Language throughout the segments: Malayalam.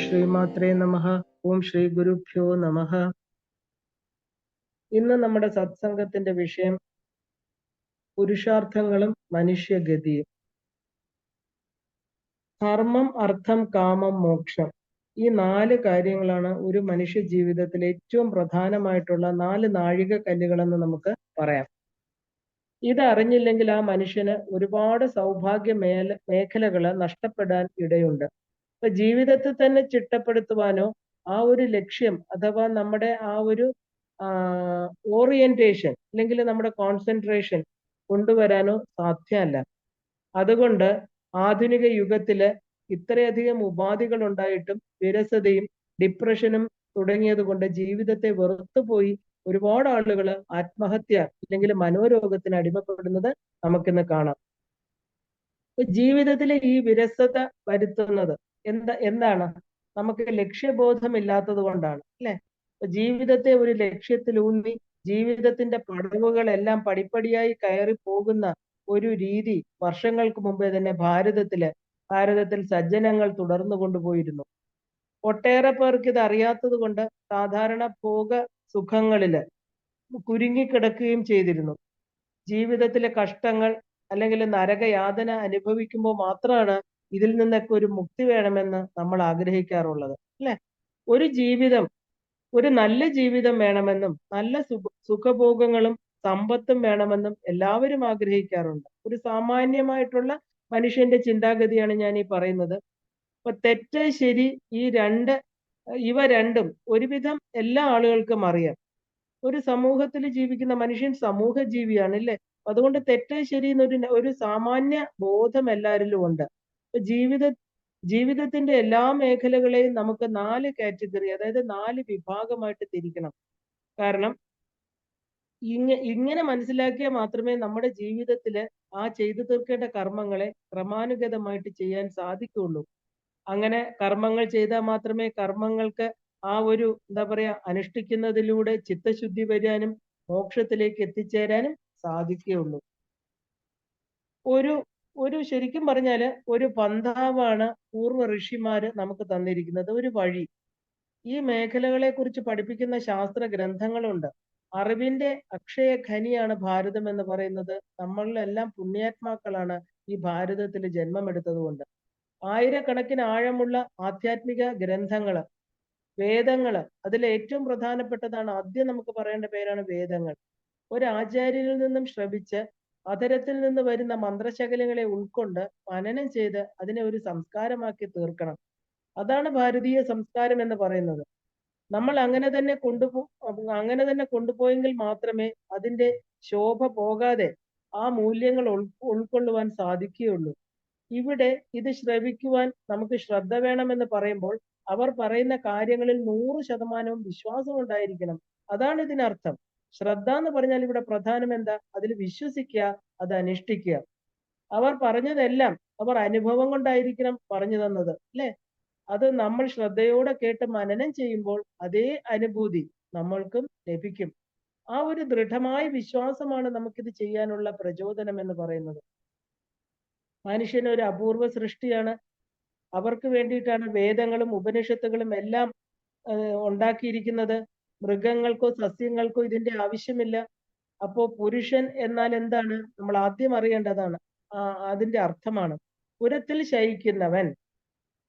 ശ്രീമാത്രേ നമഃ. ഓം ശ്രീ ഗുരുഭ്യോ നമഃ. ഇന്ന് നമ്മുടെ സത്സംഗത്തിന്റെ വിഷയം പുരുഷാർത്ഥങ്ങളും മനുഷ്യഗതിയും. ധർമ്മം, അർത്ഥം, കാമം, മോക്ഷം. ഈ 4 കാര്യങ്ങളാണ് ഒരു മനുഷ്യ ജീവിതത്തിലെ ഏറ്റവും പ്രധാനമായിട്ടുള്ള 4 നാഴികക്കല്ലുകളെന്ന് നമുക്ക് പറയാം. ഇത് അറിഞ്ഞില്ലെങ്കിൽ ആ മനുഷ്യന് ഒരുപാട് സൗഭാഗ്യ മേഖലകൾ നഷ്ടപ്പെടാൻ ഇടയുണ്ട്. ഇപ്പൊ ജീവിതത്തിൽ തന്നെ ചിട്ടപ്പെടുത്തുവാനോ ആ ഒരു ലക്ഷ്യം അഥവാ നമ്മുടെ ആ ഒരു ഓറിയന്റേഷൻ അല്ലെങ്കിൽ നമ്മുടെ കോൺസെൻട്രേഷൻ കൊണ്ടുവരാനോ സാധ്യമല്ല. അതുകൊണ്ട് ആധുനിക യുഗത്തില് ഇത്രയധികം ഉപാധികൾ ഉണ്ടായിട്ടും വിരസതയും ഡിപ്രഷനും തുടങ്ങിയത് കൊണ്ട് ജീവിതത്തെ വെറുത്തുപോയി ഒരുപാട് ആളുകൾ ആത്മഹത്യ അല്ലെങ്കിൽ മനോരോഗത്തിന് അടിമപ്പെടുന്നത് നമുക്കിന്ന് കാണാം. ജീവിതത്തിലെ ഈ വിരസത വരുത്തുന്നത് എന്താണ്? നമുക്ക് ലക്ഷ്യബോധമില്ലാത്തത് കൊണ്ടാണ്, അല്ലെ? ജീവിതത്തെ ഒരു ലക്ഷ്യത്തിലൂന്നി ജീവിതത്തിന്റെ പടവുകളെല്ലാം പടിപ്പടിയായി കയറി പോകുന്ന ഒരു രീതി വർഷങ്ങൾക്ക് മുമ്പേ തന്നെ ഭാരതത്തിൽ സജ്ജനങ്ങൾ തുടർന്നു കൊണ്ടുപോയിരുന്നു. ഒട്ടേറെ പേർക്ക് ഇത് അറിയാത്തത് കൊണ്ട് സാധാരണ ഭോഗ സുഖങ്ങളില് കുരുങ്ങിക്കിടക്കുകയും ചെയ്തിരുന്നു. ജീവിതത്തിലെ കഷ്ടങ്ങൾ അല്ലെങ്കിൽ നരകയാതന അനുഭവിക്കുമ്പോൾ മാത്രമാണ് ഇതിൽ നിന്നൊക്കെ ഒരു മുക്തി വേണമെന്ന് നമ്മൾ ആഗ്രഹിക്കാറുള്ളത്, അല്ലെ? ഒരു നല്ല ജീവിതം വേണമെന്നും നല്ല സുഖഭോഗങ്ങളും സമ്പത്തും വേണമെന്നും എല്ലാവരും ആഗ്രഹിക്കാറുണ്ട്. ഒരു സാമാന്യമായിട്ടുള്ള മനുഷ്യന്റെ ചിന്താഗതിയാണ് ഞാൻ ഈ പറയുന്നത്. അപ്പൊ തെറ്റ് ശരി ഇവ രണ്ടും ഒരുവിധം എല്ലാ ആളുകൾക്കും അറിയാം. ഒരു സമൂഹത്തിൽ ജീവിക്കുന്ന മനുഷ്യൻ സമൂഹ ജീവിയാണ്, അല്ലേ? അതുകൊണ്ട് തെറ്റ് ശരി ഒരു സാമാന്യ ബോധം എല്ലാവരിലും ഉണ്ട്. ജീവിതത്തിന്റെ എല്ലാ മേഖലകളെയും നമുക്ക് 4 കാറ്റഗറി, അതായത് 4 വിഭാഗമായിട്ട് തിരിക്കണം. കാരണം ഇങ്ങനെ മനസ്സിലാക്കിയാൽ മാത്രമേ നമ്മുടെ ജീവിതത്തില് ആ ചെയ്തു തീർക്കേണ്ട കർമ്മങ്ങളെ ക്രമാനുഗതമായിട്ട് ചെയ്യാൻ സാധിക്കുകയുള്ളൂ. അങ്ങനെ കർമ്മങ്ങൾ ചെയ്താൽ മാത്രമേ കർമ്മങ്ങൾക്ക് ആ ഒരു അനുഷ്ഠിക്കുന്നതിലൂടെ ചിത്തശുദ്ധി വരാനും മോക്ഷത്തിലേക്ക് എത്തിച്ചേരാനും സാധിക്കുകയുള്ളൂ. ഒരു ശരിക്കും പറഞ്ഞാല് ഒരു പന്ഥാവാണ് പൂർവ്വ ഋഷിമാര് നമുക്ക് തന്നിരിക്കുന്നത്, ഒരു വഴി. ഈ മേഖലകളെ കുറിച്ച് പഠിപ്പിക്കുന്ന ശാസ്ത്ര ഗ്രന്ഥങ്ങളുണ്ട്. അറിവിന്റെ അക്ഷയ ഖനിയാണ് ഭാരതം എന്ന് പറയുന്നത്. നമ്മളിലെല്ലാം പുണ്യാത്മാക്കളാണ് ഈ ഭാരതത്തിൽ ജന്മമെടുത്തത് കൊണ്ട്. ആയിരക്കണക്കിന് ആഴമുള്ള ആധ്യാത്മിക ഗ്രന്ഥങ്ങള്, വേദങ്ങള്, അതിൽ ഏറ്റവും പ്രധാനപ്പെട്ടതാണ്, ആദ്യം നമുക്ക് പറയേണ്ട പേരാണ് വേദങ്ങൾ. ഒരു ആചാര്യനിൽ നിന്നും ശ്രവിച്ച് അധരത്തിൽ നിന്ന് വരുന്ന മന്ത്രശകലങ്ങളെ ഉൾക്കൊണ്ട് മനനം ചെയ്ത് അതിനെ ഒരു സംസ്കാരമാക്കി തീർക്കണം. അതാണ് ഭാരതീയ സംസ്കാരം എന്ന് പറയുന്നത്. നമ്മൾ അങ്ങനെ തന്നെ കൊണ്ടുപോയെങ്കിൽ മാത്രമേ അതിന്റെ ശോഭ പോകാതെ ആ മൂല്യങ്ങൾ ഉൾക്കൊള്ളുവാൻ സാധിക്കുകയുള്ളൂ. ഇവിടെ ഇത് ശ്രവിക്കുവാൻ നമുക്ക് ശ്രദ്ധ വേണമെന്ന് പറയുമ്പോൾ അവർ പറയുന്ന കാര്യങ്ങളിൽ 100% വിശ്വാസം ഉണ്ടായിരിക്കണം. അതാണ് ഇതിനർത്ഥം. ശ്രദ്ധ എന്ന് പറഞ്ഞാൽ ഇവിടെ പ്രധാനം എന്താ? അതിൽ വിശ്വസിക്കുക, അത് അനുഷ്ഠിക്കുക. അവർ പറഞ്ഞതെല്ലാം അവർ അനുഭവം കൊണ്ടായിരിക്കണം പറഞ്ഞു തന്നത്, അല്ലെ? അത് നമ്മൾ ശ്രദ്ധയോടെ കേട്ട് മനനം ചെയ്യുമ്പോൾ അതേ അനുഭൂതി നമ്മൾക്കും ലഭിക്കും. ആ ഒരു ദൃഢമായ വിശ്വാസമാണ് നമുക്കിത് ചെയ്യാനുള്ള പ്രചോദനം എന്ന് പറയുന്നത്. മനുഷ്യൻ ഒരു അപൂർവ സൃഷ്ടിയാണ്. അവർക്ക് വേണ്ടിയിട്ടാണ് വേദങ്ങളും ഉപനിഷത്തുകളും എല്ലാം ഉണ്ടാക്കിയിരിക്കുന്നത്. മൃഗങ്ങൾക്കോ സസ്യങ്ങൾക്കോ ഇതിന്റെ ആവശ്യമില്ല. അപ്പോ പുരുഷൻ എന്നാൽ എന്താണ്? നമ്മൾ ആദ്യം അറിയേണ്ടതാണ്. അതിന്റെ അർത്ഥമാണ് പുരത്തിൽ ശയിക്കുന്നവൻ,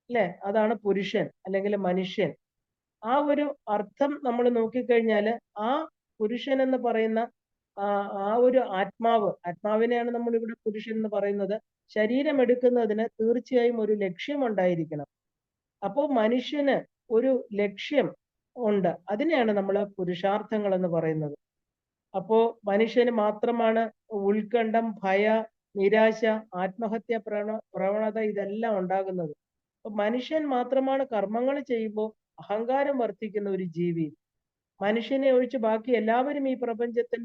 അല്ലെ? അതാണ് പുരുഷൻ അല്ലെങ്കിൽ മനുഷ്യൻ. ആ ഒരു അർത്ഥം നമ്മൾ നോക്കിക്കഴിഞ്ഞാൽ ആ പുരുഷൻ എന്ന് പറയുന്ന ആ ഒരു ആത്മാവിനെയാണ് നമ്മൾ ഇവിടെ പുരുഷൻ എന്ന് പറയുന്നത്. ശരീരം എടുക്കുന്നതിന് തീർച്ചയായും ഒരു ലക്ഷ്യം ഉണ്ടായിരിക്കണം. അപ്പോൾ മനുഷ്യന് ഒരു ലക്ഷ്യം ഉണ്ട്. അതിനെയാണ് നമ്മൾ പുരുഷാർത്ഥങ്ങൾ എന്ന് പറയുന്നത്. അപ്പോ മനുഷ്യന് മാത്രമാണ് ഉത്കണ്ഠം, നിരാശ, ആത്മഹത്യ പ്രവണത ഇതെല്ലാം ഉണ്ടാകുന്നത്. അപ്പൊ മനുഷ്യൻ മാത്രമാണ് കർമ്മങ്ങൾ ചെയ്യുമ്പോൾ അഹങ്കാരം വർദ്ധിക്കുന്ന ഒരു ജീവി. മനുഷ്യനെ ഒഴിച്ച് ബാക്കി എല്ലാവരും ഈ പ്രപഞ്ചത്തിൽ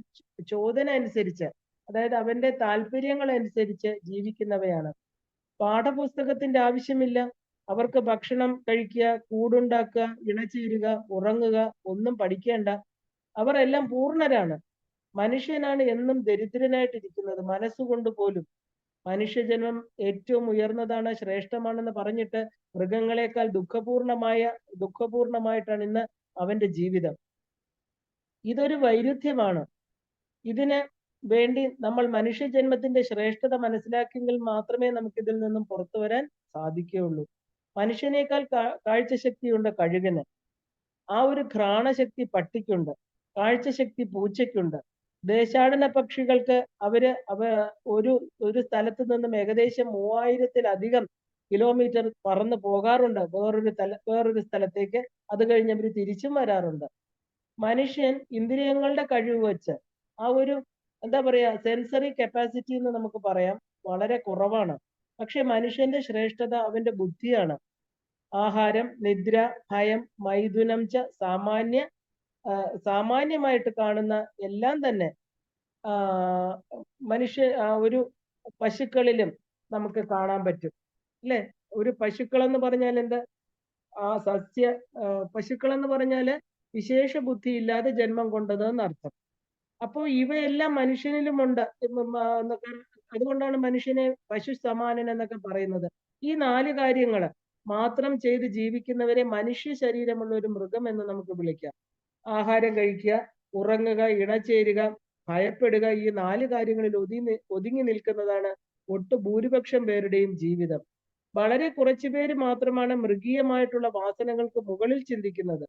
ചോദന അനുസരിച്ച്, അതായത് അവന്റെ താല്പര്യങ്ങൾ അനുസരിച്ച് ജീവിക്കുന്നവയാണ്. പാഠപുസ്തകത്തിന്റെ ആവശ്യമില്ല. അവർക്ക് ഭക്ഷണം കഴിക്കുക, കൂടുണ്ടാക്കുക, ഇണചേരുക, ഉറങ്ങുക, ഒന്നും പഠിക്കേണ്ട. അവർ എല്ലാം പൂർണ്ണരാണ്. മനുഷ്യനാണ് എന്നും ദരിദ്രനായിട്ടിരിക്കുന്നത്, മനസ്സുകൊണ്ട് പോലും. മനുഷ്യജന്മം ഏറ്റവും ഉയർന്നതാണ്, ശ്രേഷ്ഠമാണെന്ന് പറഞ്ഞിട്ട് മൃഗങ്ങളെക്കാൾ ദുഃഖപൂർണമായിട്ടാണ് ഇന്ന് അവന്റെ ജീവിതം. ഇതൊരു വൈരുദ്ധ്യമാണ്. ഇതിന് വേണ്ടി നമ്മൾ മനുഷ്യജന്മത്തിന്റെ ശ്രേഷ്ഠത മനസ്സിലാക്കിയെങ്കിൽ മാത്രമേ നമുക്ക് ഇതിൽ നിന്നും പുറത്തു വരാൻ സാധിക്കുകയുള്ളൂ. മനുഷ്യനേക്കാൾ കാഴ്ചശക്തിയുണ്ട് കഴുകന്, ആ ഒരു ഘ്രാണശക്തി പട്ടിക്കുണ്ട്, കാഴ്ചശക്തി പൂച്ചയ്ക്കുണ്ട്. ദേശാടന പക്ഷികൾക്ക് ഒരു ഒരു സ്ഥലത്ത് നിന്നും ഏകദേശം 3000-ലധികം കിലോമീറ്റർ പറന്ന് പോകാറുണ്ട് വേറൊരു സ്ഥലത്തേക്ക്. അത് കഴിഞ്ഞ് അവർ തിരിച്ചും വരാറുണ്ട്. മനുഷ്യൻ ഇന്ദ്രിയങ്ങളുടെ കഴിവ് വെച്ച് ആ ഒരു എന്താ പറയാ സെൻസറി കപ്പാസിറ്റി എന്ന് നമുക്ക് പറയാം, വളരെ കുറവാണ്. പക്ഷെ മനുഷ്യന്റെ ശ്രേഷ്ഠത അവന്റെ ബുദ്ധിയാണ്. ആഹാരം, നിദ്ര, ഭയം, മൈഥുനം ച സാമാന്യമായിട്ട് കാണുന്ന എല്ലാം തന്നെ ഒരു പശുക്കളിലും നമുക്ക് കാണാൻ പറ്റും, അല്ലെ? ഒരു പശുക്കൾ എന്ന് പറഞ്ഞാൽ എന്താ? പശുക്കൾ എന്ന് പറഞ്ഞാല് വിശേഷ ബുദ്ധി ഇല്ലാതെ ജന്മം കൊണ്ടത് എന്നർത്ഥം. അപ്പോൾ ഇവയെല്ലാം മനുഷ്യനിലുമുണ്ട്. അതുകൊണ്ടാണ് മനുഷ്യനെ പശു സമാനൻ എന്നൊക്കെ പറയുന്നത്. ഈ 4 കാര്യങ്ങൾ മാത്രം ചെയ്ത് ജീവിക്കുന്നവരെ മനുഷ്യ ശരീരമുള്ള ഒരു മൃഗം എന്ന് നമുക്ക് വിളിക്കാം. ആഹാരം കഴിക്കുക, ഉറങ്ങുക, ഇണചേരുക, ഭയപ്പെടുക, ഈ 4 കാര്യങ്ങളിൽ ഒതുങ്ങി നിൽക്കുന്നതാണ് ഭൂരിപക്ഷം പേരുടെയും ജീവിതം. വളരെ കുറച്ചു പേര് മാത്രമാണ് മൃഗീയമായിട്ടുള്ള വാസനകൾക്ക് മുകളിൽ ചിന്തിക്കുന്നത്.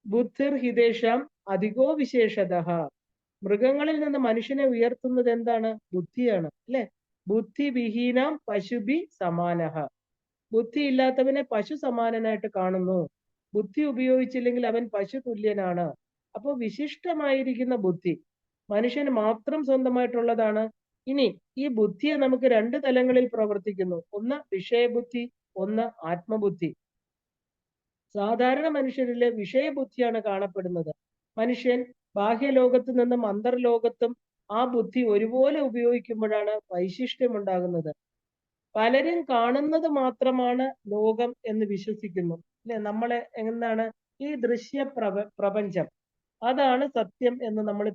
ബുദ്ധിർ ഹിതേഷാം അധികോ വിശേഷതഃ. മൃഗങ്ങളിൽ നിന്ന് മനുഷ്യനെ ഉയർത്തുന്നത് എന്താണ്? ബുദ്ധിയാണ്, അല്ലെ? ബുദ്ധി വിഹീനാം പശുഭി സമാനഃ. ബുദ്ധി ഇല്ലാത്തവനെ പശു സമാനനായിട്ട് കാണുന്നു. ബുദ്ധി ഉപയോഗിച്ചില്ലെങ്കിൽ അവൻ പശു തുല്യനാണ്. അപ്പോൾ വിശിഷ്ടമായിരിക്കുന്ന ബുദ്ധി മനുഷ്യന് മാത്രം സ്വന്തമായിട്ടുള്ളതാണ്. ഇനി ഈ ബുദ്ധിയെ നമുക്ക് 2 തലങ്ങളിൽ പ്രവർത്തിക്കുന്നു. ഒന്ന് വിഷയബുദ്ധി, ഒന്ന് ആത്മബുദ്ധി. സാധാരണ മനുഷ്യരിലെ വിഷയബുദ്ധിയാണ് കാണപ്പെടുന്നത്. മനുഷ്യൻ ബാഹ്യലോകത്തു നിന്നും അന്തർലോകത്തും ആ ബുദ്ധി ഒരുപോലെ ഉപയോഗിക്കുമ്പോഴാണ് വൈശിഷ്ട്യം ഉണ്ടാകുന്നത്. പലരും കാണുന്നത് മാത്രമാണ് ലോകം എന്ന് വിശ്വസിക്കുന്നു, അല്ലെ? നമ്മളെ എന്താണ് ഈ ദൃശ്യ പ്രപഞ്ചം, അതാണ് സത്യം എന്ന് നമ്മൾ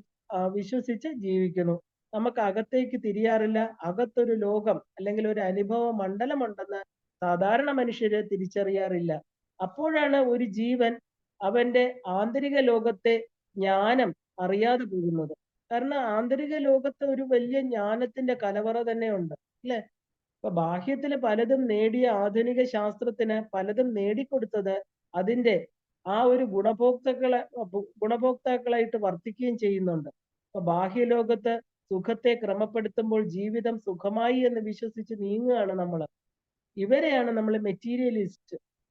വിശ്വസിച്ച് ജീവിക്കുന്നു. നമുക്ക് അകത്തേക്ക് തിരിയാറില്ല. അകത്തൊരു ലോകം അല്ലെങ്കിൽ ഒരു അനുഭവ മണ്ഡലമുണ്ടെന്ന് സാധാരണ മനുഷ്യര് തിരിച്ചറിയാറില്ല. അപ്പോഴാണ് ഒരു ജീവൻ അവന്റെ ആന്തരിക ലോകത്തെ ജ്ഞാനം അറിയാതെ പോകുന്നത്. കാരണം ആന്തരിക ലോകത്ത് ഒരു വലിയ ജ്ഞാനത്തിന്റെ കലവറ തന്നെ ഉണ്ട്, അല്ലെ? ഇപ്പൊ ബാഹ്യത്തില് പലതും നേടിയ ആധുനിക ശാസ്ത്രത്തിന് പലതും നേടിക്കൊടുത്തത് അതിന്റെ ആ ഒരു ഗുണഭോക്താക്കളായിട്ട് വർത്തിക്കുകയും ചെയ്യുന്നുണ്ട്. ഇപ്പൊ ബാഹ്യലോകത്ത് സുഖത്തെ ക്രമപ്പെടുത്തുമ്പോൾ ജീവിതം സുഖമായി എന്ന് വിശ്വസിച്ച് നീങ്ങുകയാണ് നമ്മൾ. ഇവരെയാണ് നമ്മൾ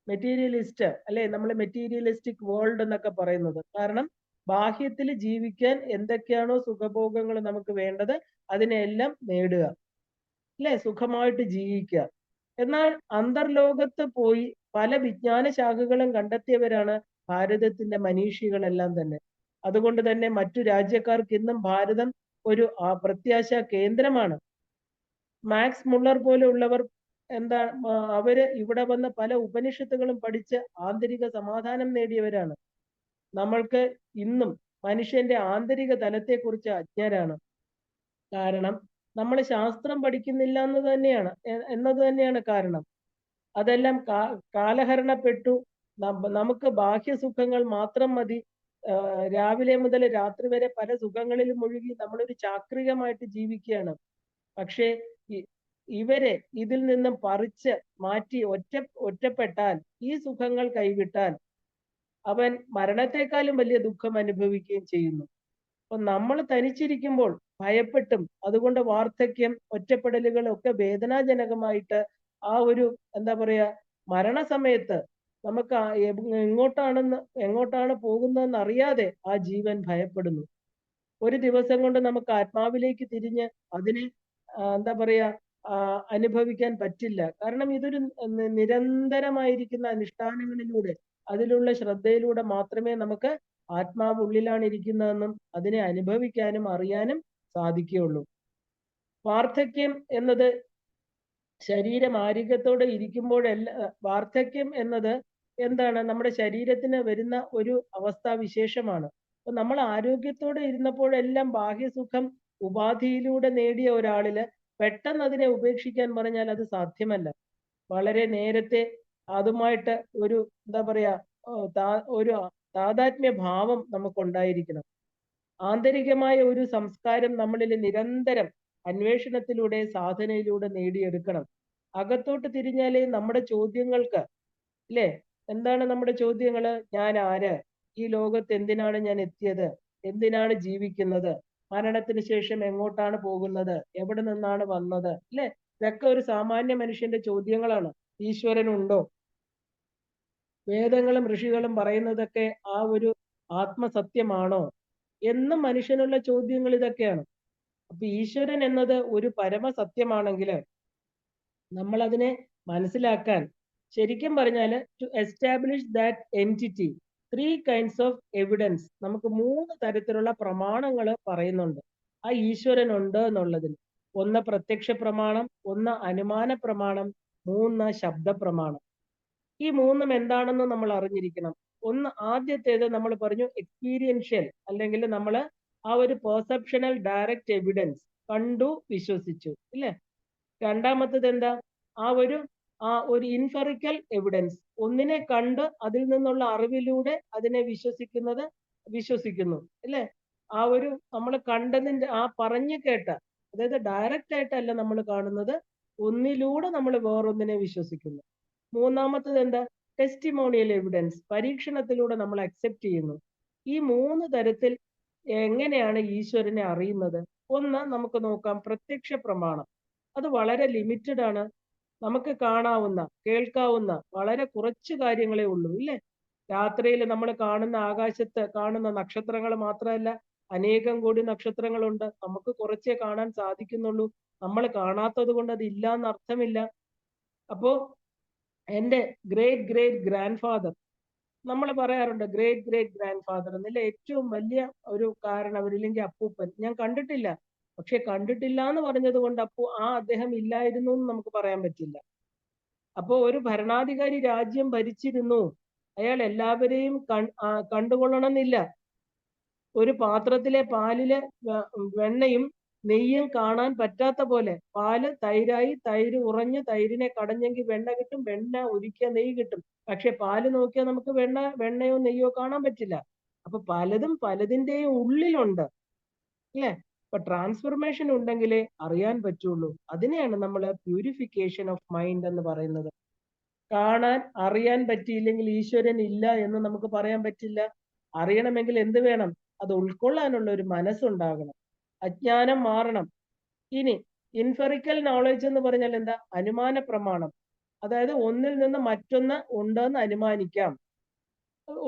മെറ്റീരിയലിസ്റ്റ് അല്ലെ? നമ്മൾ മെറ്റീരിയലിസ്റ്റിക് വേൾഡ് എന്നൊക്കെ പറയുന്നത്. കാരണം ബാഹ്യത്തിൽ ജീവിക്കാൻ എന്തൊക്കെയാണോ സുഖഭോഗങ്ങൾ നമുക്ക് വേണ്ടത് അതിനെല്ലാം നേടുക, അല്ലെ? സുഖമായിട്ട് ജീവിക്കുക. എന്നാൽ അന്തർലോകത്ത് പോയി പല വിജ്ഞാന ശാഖകളും കണ്ടെത്തിയവരാണ് ഭാരതത്തിന്റെ മനീഷികളെല്ലാം തന്നെ. അതുകൊണ്ട് തന്നെ മറ്റു രാജ്യക്കാർക്ക് ഇന്നും ഭാരതം ഒരു പ്രത്യാശാ കേന്ദ്രമാണ്. മാക്സ് മുള്ളർ പോലെയുള്ളവർ അവര് ഇവിടെ വന്ന് പല ഉപനിഷത്തുകളും പഠിച്ച് ആന്തരിക സമാധാനം നേടിയവരാണ്. നമ്മൾക്ക് ഇന്നും മനുഷ്യന്റെ ആന്തരിക തലത്തെക്കുറിച്ച് അജ്ഞരാണ്. കാരണം നമ്മൾ ശാസ്ത്രം പഠിക്കുന്നില്ല എന്നത് തന്നെയാണ് കാരണം. അതെല്ലാം കാലഹരണപ്പെട്ടു. നമുക്ക് ബാഹ്യസുഖങ്ങൾ മാത്രം മതി. രാവിലെ മുതൽ രാത്രി വരെ പല സുഖങ്ങളിലും മുഴുകി നമ്മളൊരു ചാക്രികമായിട്ട് ജീവിക്കുകയാണ്. പക്ഷേ ഇവരെ ഇതിൽ നിന്നും പറിച്ച് മാറ്റി ഒറ്റപ്പെട്ടാൽ, ഈ സുഖങ്ങൾ കൈവിട്ടാൽ അവൻ മരണത്തെക്കാളും വലിയ ദുഃഖം അനുഭവിക്കുകയും ചെയ്യുന്നു. അപ്പൊ നമ്മൾ തനിച്ചിരിക്കുമ്പോൾ ഭയപ്പെട്ടും, അതുകൊണ്ട് വാർദ്ധക്യം, ഒറ്റപ്പെടലുകൾ ഒക്കെ വേദനാജനകമായിട്ട് ആ ഒരു എന്താ പറയാ മരണസമയത്ത് നമുക്ക് എങ്ങോട്ടാണ് പോകുന്നതെന്ന് അറിയാതെ ആ ജീവൻ ഭയപ്പെടുന്നു. ഒരു ദിവസം കൊണ്ട് നമുക്ക് ആത്മാവിലേക്ക് തിരിഞ്ഞ് അതിനെ എന്താ പറയാ അനുഭവിക്കാൻ പറ്റില്ല. കാരണം ഇതൊരു നിരന്തരമായിരിക്കുന്ന അനുഷ്ഠാനങ്ങളിലൂടെ, അതിലുള്ള ശ്രദ്ധയിലൂടെ മാത്രമേ നമുക്ക് ആത്മാവ് ഉള്ളിലാണ് ഇരിക്കുന്നതെന്നും അതിനെ അനുഭവിക്കാനും അറിയാനും സാധിക്കുകയുള്ളൂ. വാർദ്ധക്യം എന്നത് ശരീരം ആരോഗ്യത്തോടെ വാർദ്ധക്യം എന്നത് എന്താണ്? നമ്മുടെ ശരീരത്തിന് വരുന്ന ഒരു അവസ്ഥാവിശേഷമാണ്. അപ്പൊ നമ്മൾ ആരോഗ്യത്തോടെ ഇരുന്നപ്പോഴെല്ലാം ബാഹ്യസുഖം ഉപാധിയിലൂടെ നേടിയ ഒരാളില് പെട്ടെന്ന് അതിനെ ഉപേക്ഷിക്കാൻ പറഞ്ഞാൽ അത് സാധ്യമല്ല. വളരെ നേരത്തെ അതുമായിട്ട് ഒരു എന്താ പറയാ ഒരു താതാത്മ്യ ഭാവം നമുക്കുണ്ടായിരിക്കണം. ആന്തരികമായ ഒരു സംസ്കാരം നമ്മളിൽ നിരന്തരം അന്വേഷണത്തിലൂടെ സാധനയിലൂടെ നേടിയെടുക്കണം. അകത്തോട്ട് തിരിഞ്ഞാലേ നമ്മുടെ ചോദ്യങ്ങൾക്ക്, ഇല്ലേ, എന്താണ് നമ്മുടെ ചോദ്യങ്ങള്? ഞാൻ ആര്? ഈ ലോകത്ത് എന്തിനാണ് ഞാൻ എത്തിയത്? എന്തിനാണ് ജീവിക്കുന്നത്? മരണത്തിന് ശേഷം എങ്ങോട്ടാണ് പോകുന്നത്? എവിടെ നിന്നാണ് വന്നത്? അല്ലെ? ഇതൊക്കെ ഒരു സാമാന്യ മനുഷ്യന്റെ ചോദ്യങ്ങളാണ്. ഈശ്വരനുണ്ടോ? വേദങ്ങളും ഋഷികളും പറയുന്നതൊക്കെ ആ ഒരു ആത്മസത്യമാണോ എന്നും മനുഷ്യനുള്ള ചോദ്യങ്ങൾ ഇതൊക്കെയാണ്. അപ്പൊ ഈശ്വരൻ എന്നത് ഒരു പരമസത്യമാണെങ്കിൽ നമ്മൾ അതിനെ മനസ്സിലാക്കാൻ, ശരിക്കും പറഞ്ഞാൽ to establish that entity, 3 kinds of evidence, നമുക്ക് 3 തരത്തിലുള്ള പ്രമാണങ്ങൾ പറയുന്നുണ്ട് ആ ഈശ്വരൻ ഉണ്ട് എന്നുള്ളതിന്. ഒന്ന് പ്രത്യക്ഷ പ്രമാണം, ഒന്ന് അനുമാന പ്രമാണം, 3 ശബ്ദ പ്രമാണം. ഈ 3ഉം എന്താണെന്ന് നമ്മൾ അറിഞ്ഞിരിക്കണം. ഒന്ന് ആദ്യത്തേത് നമ്മൾ പറഞ്ഞു എക്സ്പീരിയൻഷ്യൽ, അല്ലെങ്കിൽ നമ്മൾ ആ ഒരു പെർസെപ്ഷണൽ ഡയറക്റ്റ് എവിഡൻസ്, കണ്ടു വിശ്വസിച്ചു, ഇല്ലേ? രണ്ടാമത്തത് എന്താ? ആ ഒരു ഇൻഫെറിക്കൽ എവിഡൻസ്, ഒന്നിനെ കണ്ട് അതിൽ നിന്നുള്ള അറിവിലൂടെ അതിനെ വിശ്വസിക്കുന്നു, അല്ലേ? ആ ഒരു നമ്മൾ കണ്ടതിന്റെ ആ പറഞ്ഞു കേട്ട, അതായത് ഡയറക്റ്റ് ആയിട്ടല്ല നമ്മൾ കാണുന്നത്, ഒന്നിലൂടെ നമ്മൾ വേറൊന്നിനെ വിശ്വസിക്കുന്നു. മൂന്നാമത്തത് എന്താ? ടെസ്റ്റിമോണിയൽ എവിഡൻസ്, പരീക്ഷണത്തിലൂടെ നമ്മൾ അക്സെപ്റ്റ് ചെയ്യുന്നു. ഈ 3 തരത്തിൽ എങ്ങനെയാണ് ഈശ്വരനെ അറിയുന്നത്? ഒന്ന് നമുക്ക് നോക്കാം, പ്രത്യക്ഷ പ്രമാണം. അത് വളരെ ലിമിറ്റഡ് ആണ്. നമുക്ക് കാണാവുന്ന, കേൾക്കാവുന്ന വളരെ കുറച്ച് കാര്യങ്ങളേ ഉള്ളൂ, ഇല്ലേ? രാത്രിയിൽ നമ്മൾ കാണുന്ന, ആകാശത്ത് കാണുന്ന നക്ഷത്രങ്ങൾ മാത്രമല്ല, അനേകം കോടി നക്ഷത്രങ്ങളുണ്ട്. നമുക്ക് കുറച്ചേ കാണാൻ സാധിക്കുന്നുള്ളൂ. നമ്മൾ കാണാത്തത് കൊണ്ട് അത് ഇല്ല എന്ന് അർത്ഥമില്ല. അപ്പോ എൻ്റെ ഗ്രേറ്റ് ഗ്രേറ്റ് ഗ്രാൻഡ് ഫാദർ, നമ്മൾ പറയാറുണ്ട് ഗ്രേറ്റ് ഗ്രേറ്റ് ഗ്രാൻഡ് ഫാദർ എന്നല്ലേ, ഏറ്റവും വലിയ ഒരു അവരില്ലെങ്കിൽ അപ്പൂപ്പൻ, ഞാൻ കണ്ടിട്ടില്ല. പക്ഷെ കണ്ടിട്ടില്ല എന്ന് പറഞ്ഞത് കൊണ്ട് അദ്ദേഹം ഇല്ലായിരുന്നു എന്ന് നമുക്ക് പറയാൻ പറ്റില്ല. അപ്പോ ഒരു ഭരണാധികാരി രാജ്യം ഭരിച്ചിരുന്നു, അയാൾ എല്ലാവരെയും കണ്ടുകൊള്ളണമെന്നില്ല. ഒരു പാത്രത്തിലെ പാലിലെ വെണ്ണയും നെയ്യും കാണാൻ പറ്റാത്ത പോലെ, പാല് തൈരായി, തൈര് ഉറഞ്ഞ് തൈരിനെ കടഞ്ഞെങ്കിൽ വെണ്ണ കിട്ടും, വെണ്ണ ഉരുക്കിയ നെയ്യ് കിട്ടും. പക്ഷെ പാല് നോക്കിയാൽ നമുക്ക് വെണ്ണയോ നെയ്യോ കാണാൻ പറ്റില്ല. അപ്പൊ പലതും പലതിന്റെയും ഉള്ളിലുണ്ട്, അല്ലേ? അപ്പൊ ട്രാൻസ്ഫർമേഷൻ ഉണ്ടെങ്കിലേ അറിയാൻ പറ്റുള്ളൂ. അതിനെയാണ് നമ്മൾ പ്യൂരിഫിക്കേഷൻ ഓഫ് മൈൻഡ് എന്ന് പറയുന്നത്. കാണാൻ അറിയാൻ പറ്റിയില്ലെങ്കിൽ ഈശ്വരൻ ഇല്ല എന്ന് നമുക്ക് പറയാൻ പറ്റില്ല. അറിയണമെങ്കിൽ എന്ത് വേണം? അത് ഉൾക്കൊള്ളാനുള്ള ഒരു മനസ്സുണ്ടാകണം. അജ്ഞാനം മാറണം. ഇനി ഇൻഫെറിക്കൽ നോളജ് എന്ന് പറഞ്ഞാൽ എന്താ? അനുമാന പ്രമാണം. അതായത് ഒന്നിൽ നിന്ന് മറ്റൊന്ന് ഉണ്ടെന്ന് അനുമാനിക്കാം.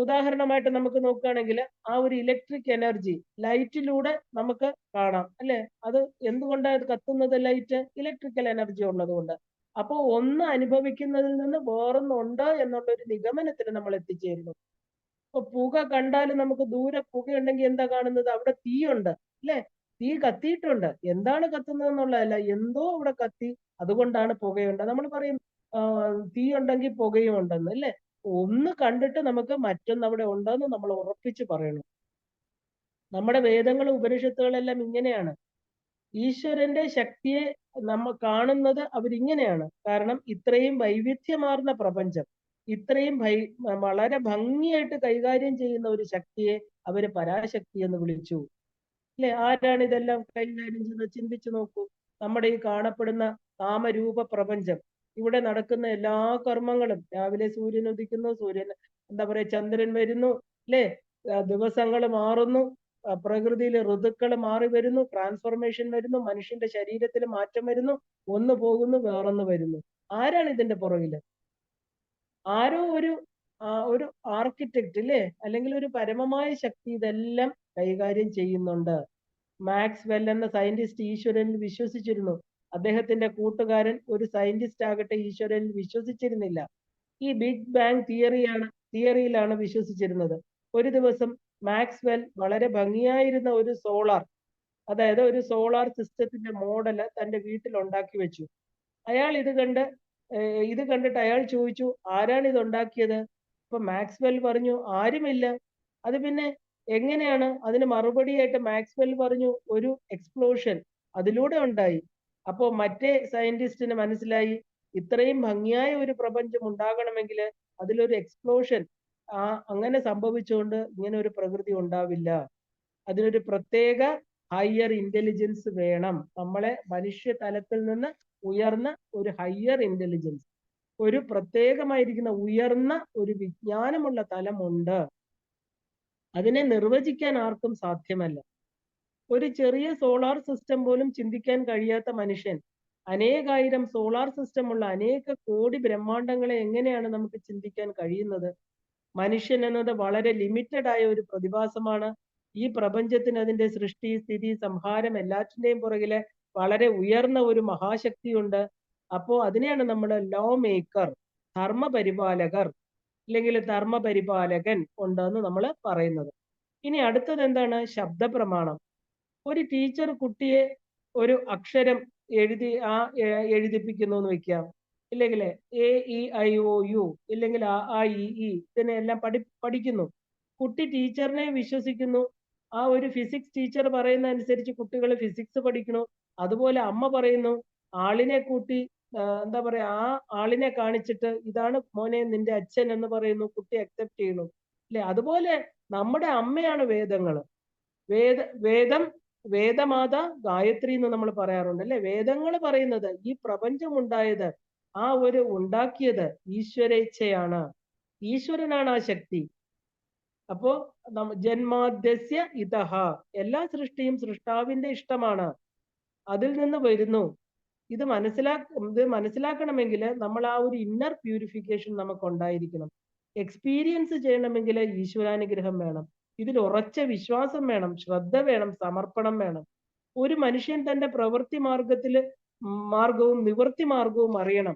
ഉദാഹരണമായിട്ട് നമുക്ക് നോക്കുകയാണെങ്കിൽ ആ ഒരു ഇലക്ട്രിക് എനർജി ലൈറ്റിലൂടെ നമുക്ക് കാണാം, അല്ലെ? അത് എന്തുകൊണ്ടാണ് കത്തുന്നത്? ലൈറ്റ് ഇലക്ട്രിക്കൽ എനർജി ഉള്ളത് കൊണ്ട്. അപ്പോൾ ഒന്ന് അനുഭവിക്കുന്നതിൽ നിന്ന് വേറൊന്നുണ്ട് എന്നുള്ള ഒരു നിഗമനത്തിന് നമ്മൾ എത്തിച്ചേരുന്നു. ഇപ്പൊ പുക കണ്ടാൽ നമുക്ക് ദൂരെ പുകയുണ്ടെങ്കിൽ എന്താ കാണുന്നത്? അവിടെ തീയുണ്ട്, അല്ലെ? തീ കത്തിയിട്ടുണ്ട്. എന്താണ് കത്തുന്നത് എന്നുള്ളതല്ല, എന്തോ അവിടെ കത്തി, അതുകൊണ്ടാണ് പുകയുണ്ട്. നമ്മൾ പറയും തീ ഉണ്ടെങ്കിൽ പുകയും ഉണ്ടെന്ന്, അല്ലെ? ഒന്ന് കണ്ടിട്ട് നമുക്ക് മറ്റൊന്ന് അവിടെ ഉണ്ടെന്ന് നമ്മൾ ഉറപ്പിച്ച് പറയണം. നമ്മുടെ വേദങ്ങളും ഉപനിഷത്തുകളെല്ലാം ഇങ്ങനെയാണ്. ഈശ്വരന്റെ ശക്തിയെ നമ്മൾ കാണുന്നത് അവരിങ്ങനെയാണ്. കാരണം ഇത്രയും വൈവിധ്യമാർന്ന പ്രപഞ്ചം, ഇത്രയും വളരെ ഭംഗിയായിട്ട് കൈകാര്യം ചെയ്യുന്ന ഒരു ശക്തിയെ അവര് പരാശക്തി എന്ന് വിളിച്ചു, അല്ലെ? ആരാണ് ഇതെല്ലാം കൈകാര്യം ചെയ്യുന്നത്? ചിന്തിച്ചു നോക്കൂ. നമ്മുടെ ഈ കാണപ്പെടുന്ന കാമരൂപ പ്രപഞ്ചം, ഇവിടെ നടക്കുന്ന എല്ലാ കർമ്മങ്ങളും, രാവിലെ സൂര്യൻ ഉദിക്കുന്നു, എന്താ പറയാ, ചന്ദ്രൻ വരുന്നു, അല്ലെ? ദിവസങ്ങൾ മാറുന്നു, പ്രകൃതിയിലെ ഋതുക്കൾ മാറി വരുന്നു, ട്രാൻസ്ഫോർമേഷൻ വരുന്നു, മനുഷ്യന്റെ ശരീരത്തിൽ മാറ്റം വരുന്നു, ഒന്ന് പോകുന്നു, വേറൊന്ന് വരുന്നു. ആരാണ് ഇതിന്റെ പുറകില്? ആരോ ഒരു ആർക്കിടെക്ട്, അല്ലേ? അല്ലെങ്കിൽ ഒരു പരമമായ ശക്തി ഇതെല്ലാം കൈകാര്യം ചെയ്യുന്നുണ്ട്. മാക്സ് വെൽ എന്ന സയന്റിസ്റ്റ് ഈശ്വരനിൽ വിശ്വസിച്ചിരുന്നു. അദ്ദേഹത്തിന്റെ കൂട്ടുകാരൻ ഒരു സയന്റിസ്റ്റ് ആകട്ടെ ഈശ്വരനിൽ വിശ്വസിച്ചിരുന്നില്ല. ഈ ബിഗ് ബാങ് തിയറിയിലാണ് വിശ്വസിച്ചിരുന്നത്. ഒരു ദിവസം മാക്സ്വെൽ വളരെ ഭംഗിയായിരുന്ന ഒരു അതായത് ഒരു സോളാർ സിസ്റ്റത്തിന്റെ മോഡല് തന്റെ വീട്ടിൽ ഉണ്ടാക്കി വെച്ചു. അയാൾ ഇത് കണ്ടിട്ട് അയാൾ ചോദിച്ചു, ആരാണ് ഇത് ഉണ്ടാക്കിയത്? അപ്പൊ മാക്സ്വെൽ പറഞ്ഞു, ആരുമില്ല. അത് പിന്നെ എങ്ങനെയാണ്? അതിന് മറുപടിയായിട്ട് മാക്സ്വെൽ പറഞ്ഞു, ഒരു എക്സ്പ്ലോഷൻ അതിലൂടെ ഉണ്ടായി. അപ്പോ മറ്റേ സയന്റിസ്റ്റിന് മനസ്സിലായി ഇത്രയും ഭംഗിയായ ഒരു പ്രപഞ്ചം ഉണ്ടാകണമെങ്കിൽ അതിലൊരു എക്സ്പ്ലോഷൻ അങ്ങനെ സംഭവിച്ചുകൊണ്ട് ഇങ്ങനെ ഒരു പ്രകൃതി ഉണ്ടാവില്ല. അതിനൊരു പ്രത്യേക ഹയർ ഇന്റലിജൻസ് വേണം. നമ്മളെ മനുഷ്യ തലത്തിൽ നിന്ന് ഉയർന്ന ഒരു ഹയർ ഇന്റലിജൻസ്, ഒരു പ്രത്യേകമായിരിക്കുന്ന ഉയർന്ന ഒരു വിജ്ഞാനമുള്ള തലമുണ്ട്. അതിനെ നിർവചിക്കാൻ ആർക്കും സാധ്യമല്ല. ഒരു ചെറിയ സോളാർ സിസ്റ്റം പോലും ചിന്തിക്കാൻ കഴിയാത്ത മനുഷ്യൻ അനേകായിരം സോളാർ സിസ്റ്റം ഉള്ള അനേക കോടി ബ്രഹ്മാണ്ടങ്ങളെ എങ്ങനെയാണ് നമുക്ക് ചിന്തിക്കാൻ കഴിയുന്നത്? മനുഷ്യൻ എന്നത് വളരെ ലിമിറ്റഡ് ആയ ഒരു പ്രതിഭാസമാണ്. ഈ പ്രപഞ്ചത്തിന് അതിന്റെ സൃഷ്ടി, സ്ഥിതി, സംഹാരം എല്ലാറ്റിന്റെയും പുറകിലെ വളരെ ഉയർന്ന ഒരു മഹാശക്തിയുണ്ട്. അപ്പോ അതിനെയാണ് നമ്മൾ ലോ മേക്കർ, ധർമ്മപരിപാലകർ അല്ലെങ്കിൽ ധർമ്മപരിപാലകൻ ഉണ്ടെന്ന് നമ്മൾ പറയുന്നത്. ഇനി അടുത്തത് എന്താണ്? ശബ്ദപ്രമാണം. ഒരു ടീച്ചർ കുട്ടിയെ ഒരു അക്ഷരം എഴുതിപ്പിക്കുന്നു എന്ന് വെക്കാം, ഇല്ലെങ്കിൽ AEIOU ഇല്ലെങ്കിൽ AIEE ഇതിനെല്ലാം പഠിക്കുന്നു. കുട്ടി ടീച്ചറിനെ വിശ്വസിക്കുന്നു. ആ ഒരു ഫിസിക്സ് ടീച്ചർ പറയുന്ന അനുസരിച്ച് കുട്ടികൾ ഫിസിക്സ് പഠിക്കുന്നു. അതുപോലെ അമ്മ പറയുന്നു, ആളിനെ കൂട്ടി എന്താ പറയാ, ആ ആളിനെ കാണിച്ചിട്ട് ഇതാണ് മോനെ നിന്റെ അച്ഛൻ എന്ന് പറയുന്നു, കുട്ടി അക്സെപ്റ്റ് ചെയ്യുന്നു അല്ലെ? അതുപോലെ നമ്മുടെ അമ്മയാണ് വേദങ്ങൾ. വേദം വേദമാത ഗായത്രി എന്ന് നമ്മൾ പറയാറുണ്ട് അല്ലെ? വേദങ്ങൾ പറയുന്നത് ഈ പ്രപഞ്ചം ഉണ്ടായത്, ആ ഒരു ഉണ്ടാക്കിയത് ഈശ്വരേച്ഛയാണ്. ഈശ്വരനാണ് ആ ശക്തി. അപ്പോ ജന്മാദ്യസ്യ ഇതഹ, എല്ലാ സൃഷ്ടിയും സൃഷ്ടാവിന്റെ ഇഷ്ടമാണ്, അതിൽ നിന്ന് വരുന്നു. ഇത് മനസ്സിലാക്കണമെങ്കിൽ നമ്മൾ ആ ഒരു ഇന്നർ പ്യൂരിഫിക്കേഷൻ നമുക്ക് ഉണ്ടായിരിക്കണം. എക്സ്പീരിയൻസ് ചെയ്യണമെങ്കിൽ ഈശ്വരാനുഗ്രഹം വേണം. ഇതിൽ ഉറച്ച വിശ്വാസം വേണം, ശ്രദ്ധ വേണം, സമർപ്പണം വേണം. ഒരു മനുഷ്യൻ തന്റെ പ്രവൃത്തി മാർഗവും നിവൃത്തി മാർഗവും അറിയണം.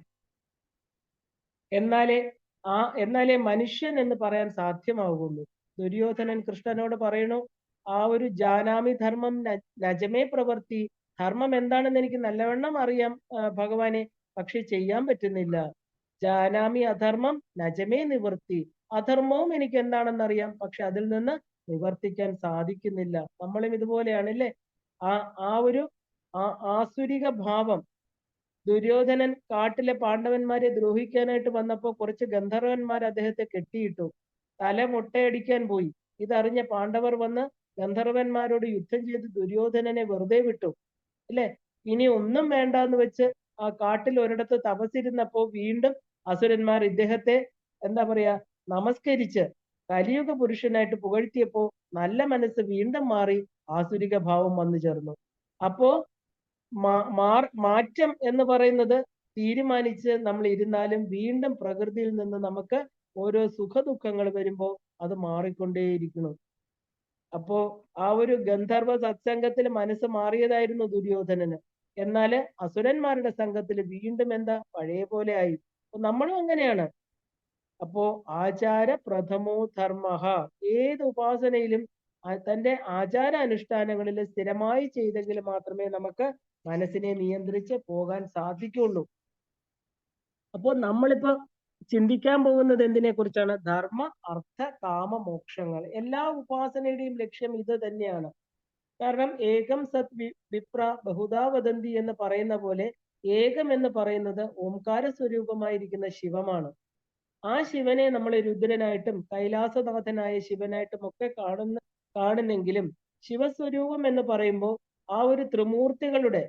എന്നാലേ മനുഷ്യൻ എന്ന് പറയാൻ സാധ്യമാവുള്ളൂ. ദുര്യോധനൻ കൃഷ്ണനോട് പറയണു, ആ ഒരു ജാനാമി ധർമ്മം നജമേ പ്രവൃത്തി, ധർമ്മം എന്താണെന്ന് എനിക്ക് നല്ലവണ്ണം അറിയാം ഭഗവാനെ, പക്ഷെ ചെയ്യാൻ പറ്റുന്നില്ല. ജാനാമി അധർമ്മം നജമേ നിവൃത്തി, അധർമ്മവും എനിക്ക് എന്താണെന്ന് അറിയാം, പക്ഷെ അതിൽ നിന്ന് നിവർത്തിക്കാൻ സാധിക്കുന്നില്ല. നമ്മളും ഇതുപോലെയാണ് അല്ലേ? ആ ഒരു ആസുരിക ഭാവം. ദുര്യോധനൻ കാട്ടിലെ പാണ്ഡവന്മാരെ ദ്രോഹിക്കാനായിട്ട് വന്നപ്പോൾ കുറച്ച് ഗന്ധർവന്മാർ അദ്ദേഹത്തെ കെട്ടിയിട്ടു. തല മുട്ടയടിക്കാൻ പോയി. ഇതറിഞ്ഞ പാണ്ഡവർ വന്ന് ഗന്ധർവന്മാരോട് യുദ്ധം ചെയ്ത് ദുര്യോധനനെ വെറുതെ വിട്ടു അല്ലെ? ഇനി ഒന്നും വേണ്ട എന്ന് വെച്ച് ആ കാട്ടിൽ ഒരിടത്ത് തപസ്സിരുന്നപ്പോ വീണ്ടും അസുരന്മാർ ഇദ്ദേഹത്തെ എന്താ പറയാ നമസ്കരിച്ച് കലിയുഗ പുരുഷനായിട്ട് പുകഴ്ത്തിയപ്പോ നല്ല മനസ്സ് വീണ്ടും മാറി ആസുരിക ഭാവം വന്നു ചേർന്നു. അപ്പോ മാറ്റം എന്ന് പറയുന്നത് തീരുമാനിച്ച് നമ്മൾ ഇരുന്നാലും വീണ്ടും പ്രകൃതിയിൽ നിന്ന് നമുക്ക് ഓരോ സുഖദുഃഖങ്ങൾ വരുമ്പോൾ അത് മാറിക്കൊണ്ടേയിരിക്കുന്നു. അപ്പോ ആ ഒരു ഗന്ധർവ സത്സംഗത്തിൽ മനസ്സ് മാറിയതായിരുന്നു ദുര്യോധനന്. എന്നാല് അസുരന്മാരുടെ സംഘത്തിൽ വീണ്ടും എന്താ പഴയ പോലെ ആയി. നമ്മളും അങ്ങനെയാണ്. അപ്പോ ആചാര പ്രഥമോ ധർമ്മ, ഏത് ഉപാസനയിലും തന്റെ ആചാര അനുഷ്ഠാനങ്ങളിൽ സ്ഥിരമായി ചെയ്തെങ്കിൽ മാത്രമേ നമുക്ക് മനസ്സിനെ നിയന്ത്രിച്ച് പോകാൻ സാധിക്കുള്ളൂ. അപ്പോൾ നമ്മളിപ്പോ ചിന്തിക്കാൻ പോകുന്നത് എന്തിനെ കുറിച്ചാണ്? ധർമ്മ, അർത്ഥ, കാമ, മോക്ഷങ്ങൾ. എല്ലാ ഉപാസനയുടെയും ലക്ഷ്യം ഇത് തന്നെയാണ്. കാരണം ഏകം സത് വിപ്ര ബഹുധാ വദന്തി എന്ന് പറയുന്ന പോലെ ഏകം എന്ന് പറയുന്നത് ഓംകാര സ്വരൂപമായിരിക്കുന്ന ശിവമാണ്. ആ ശിവനെ നമ്മൾ രുദ്രനായിട്ടും കൈലാസനാഥനായ ശിവനായിട്ടും ഒക്കെ കാണുന്നെങ്കിലും ശിവസ്വരൂപം എന്ന് പറയുമ്പോൾ ആ ഒരു ത്രിമൂർത്തികളുടെ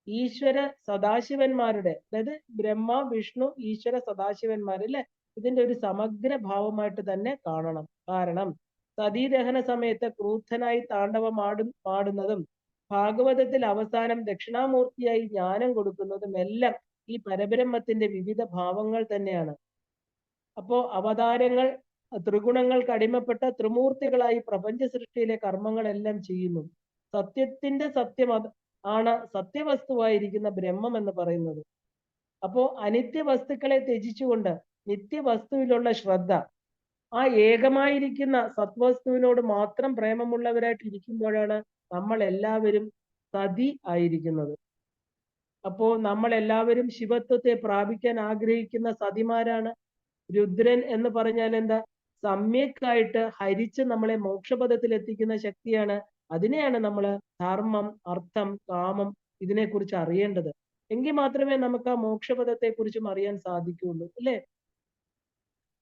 ഈശ്വര സദാശിവന്മാരുടെ, അതായത് ബ്രഹ്മ വിഷ്ണു ഈശ്വര സദാശിവന്മാരല്ലേ, ഇതിന്റെ ഒരു സമഗ്ര ഭാവമായിട്ട് തന്നെ കാണണം. കാരണം സതീദഹന സമയത്ത് ക്രൂദ്ധനായി പാടുന്നതും ഭാഗവതത്തിൽ അവസാനം ദക്ഷിണാമൂർത്തിയായി ജ്ഞാനം കൊടുക്കുന്നതും എല്ലാം ഈ പരബ്രഹ്മത്തിന്റെ വിവിധ ഭാവങ്ങൾ തന്നെയാണ്. അപ്പോ അവതാരങ്ങൾ ത്രിഗുണങ്ങൾക്ക് അടിമപ്പെട്ട ത്രിമൂർത്തികളായി പ്രപഞ്ച സൃഷ്ടിയിലെ കർമ്മങ്ങളെല്ലാം ചെയ്യുന്നു. സത്യത്തിന്റെ സത്യം ആണ് സത്യവസ്തുവായിരിക്കുന്ന ബ്രഹ്മം എന്ന് പറയുന്നത്. അപ്പോ അനിത്യ വസ്തുക്കളെ ത്യജിച്ചുകൊണ്ട് നിത്യവസ്തുവിലുള്ള ശ്രദ്ധ, ആ ഏകമായിരിക്കുന്ന സത്വസ്തുവിനോട് മാത്രം പ്രേമമുള്ളവരായിട്ട് ഇരിക്കുമ്പോഴാണ് നമ്മൾ എല്ലാവരും സതി ആയിരിക്കുന്നത്. അപ്പോ നമ്മൾ എല്ലാവരും ശിവത്വത്തെ പ്രാപിക്കാൻ ആഗ്രഹിക്കുന്ന സതിമാരാണ്. രുദ്രൻ എന്ന് പറഞ്ഞാൽ എന്താ? സമ്യക്കായിട്ട് ഹരിച്ച് നമ്മളെ മോക്ഷപദത്തിൽ എത്തിക്കുന്ന ശക്തിയാണ്. അതിനെയാണ് നമ്മൾ ധർമ്മം, അർത്ഥം, കാമം ഇതിനെക്കുറിച്ച് അറിയേണ്ടത്. എങ്കിൽ മാത്രമേ നമുക്ക് ആ മോക്ഷപദത്തെ കുറിച്ചും അറിയാൻ സാധിക്കുകയുള്ളൂ, അല്ലേ?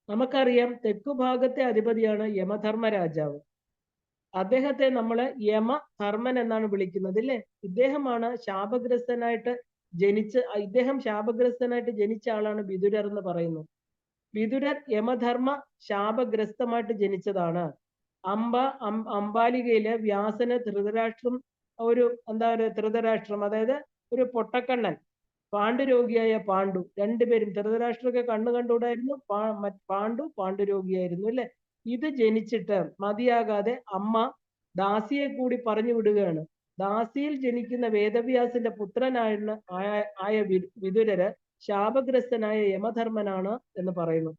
നമുക്കറിയാം തെക്കുഭാഗത്തെ അധിപതിയാണ് യമധർമ്മ രാജാവ്. അദ്ദേഹത്തെ നമ്മൾ യമധർമ്മൻ എന്നാണ് വിളിക്കുന്നത്, അല്ലേ? ഇദ്ദേഹമാണ് ഇദ്ദേഹം ശാപഗ്രസ്തനായിട്ട് ജനിച്ച ആളാണ് വിതുരർ എന്ന് പറയുന്നു. വിതുരർ യമധർമ്മ ശാപഗ്രസ്തമായിട്ട് ജനിച്ചതാണ്. അംബാലികയിലെ വ്യാസന് ധൃതരാഷ്ട്രം ധൃതരാഷ്ട്രം, അതായത് ഒരു പൊട്ടക്കണ്ണൻ, പാണ്ഡുരോഗിയായ പാണ്ഡു, രണ്ടുപേരും, ധൃതരാഷ്ട്രമൊക്കെ കണ്ണു കണ്ടുകൂടായിരുന്നു, പാണ്ഡുരോഗിയായിരുന്നു, അല്ലെ? ഇത് ജനിച്ചിട്ട് മതിയാകാതെ അമ്മ ദാസിയെ കൂടി പറഞ്ഞു വിടുകയാണ്. ദാസിയിൽ ജനിക്കുന്ന വേദവ്യാസിന്റെ പുത്രനായ വിതുരര് ശാപഗ്രസ്തനായ യമധർമ്മനാണ് എന്ന് പറയുന്നു.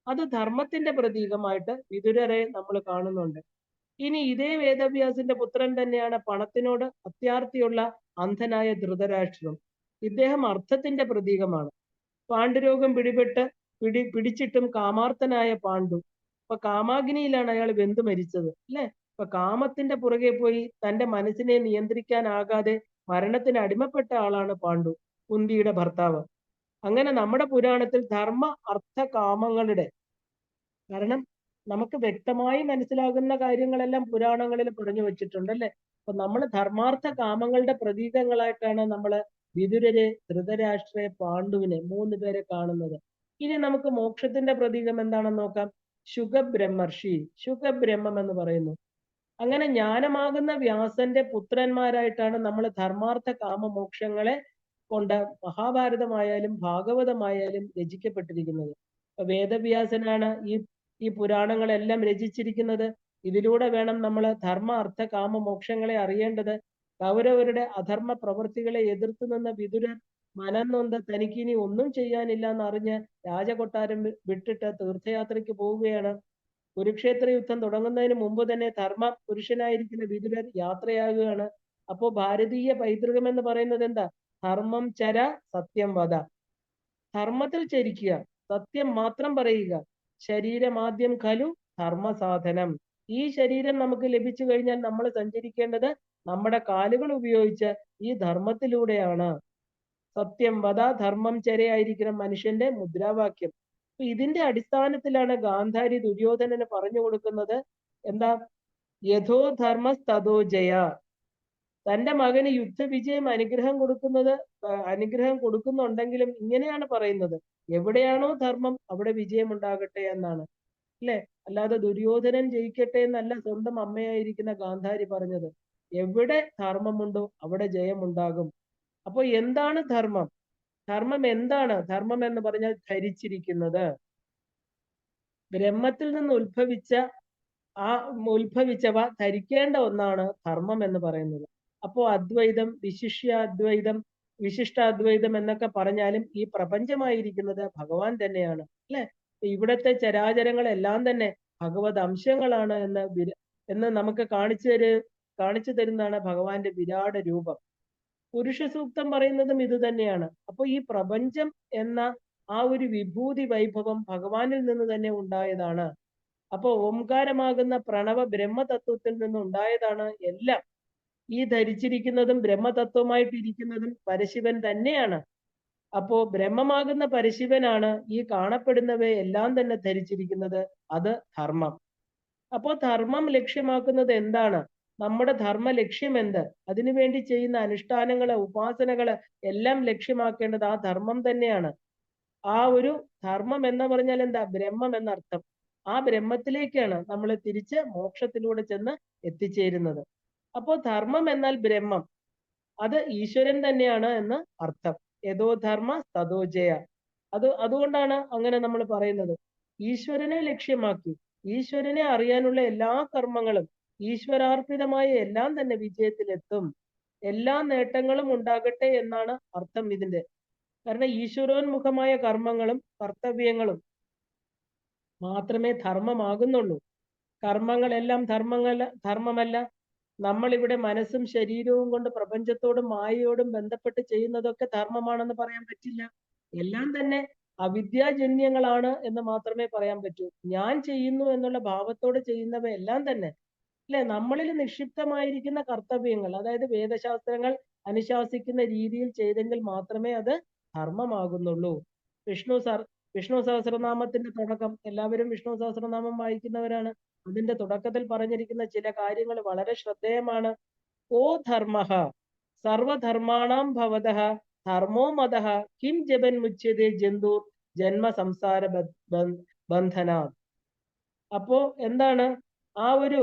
അത് ധർമ്മത്തിന്റെ പ്രതീകമായിട്ട് വിതുരരെ നമ്മൾ കാണുന്നുണ്ട്. ഇനി ഇതേ വേദവ്യാസിന്റെ പുത്രൻ തന്നെയാണ് പണത്തിനോട് അത്യാർത്തിയുള്ള അന്ധനായ ധൃതരാഷ്ട്രം. ഇദ്ദേഹം അർത്ഥത്തിന്റെ പ്രതീകമാണ്. പാണ്ഡുരോഗം പിടിച്ചിട്ടും കാമാർത്ഥനായ പാണ്ഡു. അപ്പൊ കാമാഗ്നിയിലാണ് അയാൾ വെന്തു മരിച്ചത്, അല്ലെ? അപ്പൊ കാമത്തിന്റെ പുറകെ പോയി തന്റെ മനസ്സിനെ നിയന്ത്രിക്കാനാകാതെ മരണത്തിന് അടിമപ്പെട്ട ആളാണ് പാണ്ഡു, കുന്തിയുടെ ഭർത്താവ്. അങ്ങനെ നമ്മുടെ പുരാണത്തിൽ ധർമ്മ അർത്ഥ കാമങ്ങളുടെ, കാരണം നമുക്ക് വ്യക്തമായി മനസ്സിലാകുന്ന കാര്യങ്ങളെല്ലാം പുരാണങ്ങളിൽ പറഞ്ഞു വെച്ചിട്ടുണ്ട്, അല്ലെ? അപ്പൊ നമ്മൾ ധർമാർത്ഥ കാമങ്ങളുടെ പ്രതീകങ്ങളായിട്ടാണ് നമ്മൾ വിതുരരെ, ധൃതരാഷ്ട്രയെ, പാണ്ഡുവിനെ, 3 പേരെ കാണുന്നത്. ഇനി നമുക്ക് മോക്ഷത്തിന്റെ പ്രതീകം എന്താണെന്ന് നോക്കാം. ശുഖബ്രഹ്മർഷി, ശുഖബ്രഹ്മം എന്ന് പറയുന്നു. അങ്ങനെ ജ്ഞാനമാകുന്ന വ്യാസന്റെ പുത്രന്മാരായിട്ടാണ് നമ്മൾ ധർമാർത്ഥ കാമ മോക്ഷങ്ങളെ കൊണ്ട് മഹാഭാരതമായാലും ഭാഗവതമായാലും രചിക്കപ്പെട്ടിരിക്കുന്നത്. വേദവ്യാസനാണ് ഈ പുരാണങ്ങളെല്ലാം രചിച്ചിരിക്കുന്നത്. ഇതിലൂടെ വേണം നമ്മൾ ധർമ്മ അർത്ഥ കാമ മോക്ഷങ്ങളെ അറിയേണ്ടത്. കൗരവരുടെ അധർമ്മ പ്രവൃത്തികളെ എതിർത്ത് നിന്ന വിതുരൻ മനംനൊന്ത് തനിക്കിനി ഒന്നും ചെയ്യാനില്ല എന്നറിഞ്ഞ് രാജകൊട്ടാരം വിട്ടിട്ട് തീർത്ഥയാത്രയ്ക്ക് പോവുകയാണ്. കുരുക്ഷേത്ര യുദ്ധം തുടങ്ങുന്നതിന് മുമ്പ് തന്നെ ധർമ്മ പുരുഷനായിരിക്കുന്ന വിതുരൻ യാത്രയാകുകയാണ്. അപ്പോ ഭാരതീയ പൈതൃകം എന്ന് പറയുന്നത് എന്താ? ധർമ്മം ചര, സത്യം വധ. ധർമ്മത്തിൽ ചരിക്കുക, സത്യം മാത്രം പറയുക. ശരീരമാദ്യം ഖലു ധർമ്മസാധനം. ഈ ശരീരം നമുക്ക് ലഭിച്ചു കഴിഞ്ഞാൽ നമ്മൾ സഞ്ചരിക്കേണ്ടത് നമ്മുടെ കാലുകൾ ഉപയോഗിച്ച് ഈ ധർമ്മത്തിലൂടെയാണ്. സത്യം വധ, ധർമ്മം ചരയായിരിക്കണം മനുഷ്യന്റെ മുദ്രാവാക്യം. അപ്പൊ ഇതിന്റെ അടിസ്ഥാനത്തിലാണ് ഗാന്ധാരി ദുര്യോധനന് പറഞ്ഞു കൊടുക്കുന്നത് എന്താ? യഥോ ധർമ്മസ്തതോ ജയ. തന്റെ മകന് യുദ്ധവിജയം അനുഗ്രഹം കൊടുക്കുന്നുണ്ടെങ്കിലും ഇങ്ങനെയാണ് പറയുന്നത്, എവിടെയാണോ ധർമ്മം അവിടെ വിജയം ഉണ്ടാകട്ടെ എന്നാണ്, അല്ലെ? അല്ലാതെ ദുര്യോധനൻ ജയിക്കട്ടെ എന്നല്ല സ്വന്തം അമ്മയായിരിക്കുന്ന ഗാന്ധാരി പറഞ്ഞത്. എവിടെ ധർമ്മമുണ്ടോ അവിടെ ജയമുണ്ടാകും. അപ്പൊ എന്താണ് ധർമ്മം? ധർമ്മം എന്താണ്? ധർമ്മം എന്ന് പറഞ്ഞാൽ ധരിച്ചിരിക്കുന്നത്. ബ്രഹ്മത്തിൽ നിന്ന് ഉത്ഭവിച്ചവ ധരിക്കേണ്ട ഒന്നാണ് ധർമ്മം എന്ന് പറയുന്നത്. അപ്പോ അദ്വൈതം, വിശിഷ്ടാദ്വൈതം എന്നൊക്കെ പറഞ്ഞാലും ഈ പ്രപഞ്ചമായിരിക്കുന്നത് ഭഗവാൻ തന്നെയാണ്, അല്ലെ? ഇവിടത്തെ ചരാചരങ്ങളെല്ലാം തന്നെ ഭഗവത് അംശങ്ങളാണ് എന്ന് നമുക്ക് കാണിച്ചു തരുന്നതാണ് ഭഗവാന്റെ വിരാട് രൂപം. പുരുഷ സൂക്തം പറയുന്നതും ഇത് തന്നെയാണ്. അപ്പൊ ഈ പ്രപഞ്ചം എന്ന ആ ഒരു വിഭൂതി വൈഭവം ഭഗവാനിൽ നിന്ന് തന്നെ ഉണ്ടായതാണ്. അപ്പൊ ഓംകാരമാകുന്ന പ്രണവ ബ്രഹ്മതത്വത്തിൽ നിന്ന് ഉണ്ടായതാണ് എല്ലാം. ഈ ധരിച്ചിരിക്കുന്നതും ബ്രഹ്മതത്വമായിട്ടിരിക്കുന്നതും പരശിവൻ തന്നെയാണ്. അപ്പോ ബ്രഹ്മമാകുന്ന പരശിവനാണ് ഈ കാണപ്പെടുന്നവയെല്ലാം തന്നെ ധരിച്ചിരിക്കുന്നത്. അത് ധർമ്മം. അപ്പോ ധർമ്മം ലക്ഷ്യമാക്കുന്നത് എന്താണ്? നമ്മുടെ ധർമ്മ ലക്ഷ്യം എന്ത്? അതിനുവേണ്ടി ചെയ്യുന്ന അനുഷ്ഠാനങ്ങള്, ഉപാസനകള് എല്ലാം ലക്ഷ്യമാക്കേണ്ടത് ആ ധർമ്മം തന്നെയാണ്. ആ ഒരു ധർമ്മം എന്ന് പറഞ്ഞാൽ എന്താ? ബ്രഹ്മം എന്നർത്ഥം. ആ ബ്രഹ്മത്തിലേക്കാണ് നമ്മൾ തിരിച്ച് മോക്ഷത്തിലൂടെ ചെന്ന് എത്തിച്ചേരുന്നത്. അപ്പോ ധർമ്മം എന്നാൽ ബ്രഹ്മം, അത് ഈശ്വരൻ തന്നെയാണ് എന്ന് അർത്ഥം. യഥോ ധർമ്മ തഥോ ജയ. അതുകൊണ്ടാണ് അങ്ങനെ നമ്മൾ പറയുന്നത്. ഈശ്വരനെ ലക്ഷ്യമാക്കി ഈശ്വരനെ അറിയാനുള്ള എല്ലാ കർമ്മങ്ങളും, ഈശ്വരാർപ്പിതമായ എല്ലാം തന്നെ വിജയത്തിലെത്തും. എല്ലാ നേട്ടങ്ങളും ഉണ്ടാകട്ടെ എന്നാണ് അർത്ഥം ഇതിന്റെ. കാരണം ഈശ്വരോന്മുഖമായ കർമ്മങ്ങളും കർത്തവ്യങ്ങളും മാത്രമേ ധർമ്മമാകുന്നുള്ളൂ. കർമ്മങ്ങളെല്ലാം ധർമ്മമല്ല. നമ്മളിവിടെ മനസ്സും ശരീരവും കൊണ്ട് പ്രപഞ്ചത്തോടും മായയോടും ബന്ധപ്പെട്ട് ചെയ്യുന്നതൊക്കെ ധർമ്മമാണെന്ന് പറയാൻ പറ്റില്ല. എല്ലാം തന്നെ അവിദ്യാജന്യങ്ങളാണ് എന്ന് മാത്രമേ പറയാൻ പറ്റൂ. ഞാൻ ചെയ്യുന്നു എന്നുള്ള ഭാവത്തോട് ചെയ്യുന്നവയെല്ലാം തന്നെ, അല്ലെ, നമ്മളിൽ നിക്ഷിപ്തമായിരിക്കുന്ന കർത്തവ്യങ്ങൾ, അതായത് വേദശാസ്ത്രങ്ങൾ അനുശാസിക്കുന്ന രീതിയിൽ ചെയ്തെങ്കിൽ മാത്രമേ അത് ധർമ്മമാകുന്നുള്ളൂ. വിഷ്ണു സഹസ്രനാമത്തിന്റെ തുടക്കം, എല്ലാവരും വിഷ്ണു സഹസ്രനാമം വായിക്കുന്നവരാണ്. അതിന്റെ തുടക്കത്തിൽ പറഞ്ഞിരിക്കുന്ന ചില കാര്യങ്ങൾ വളരെ ശ്രദ്ധേയമാണ്. ഓ ധർമ്മഃ സർവധർമാണാം ഭവതഃ ധർമ്മോ മതഃ കിം ജപൻ മുച്യതേ ജന്തു ജന്മ സംസാര ബന്ധനാത്. അപ്പോ എന്താണ് ആ ഒരു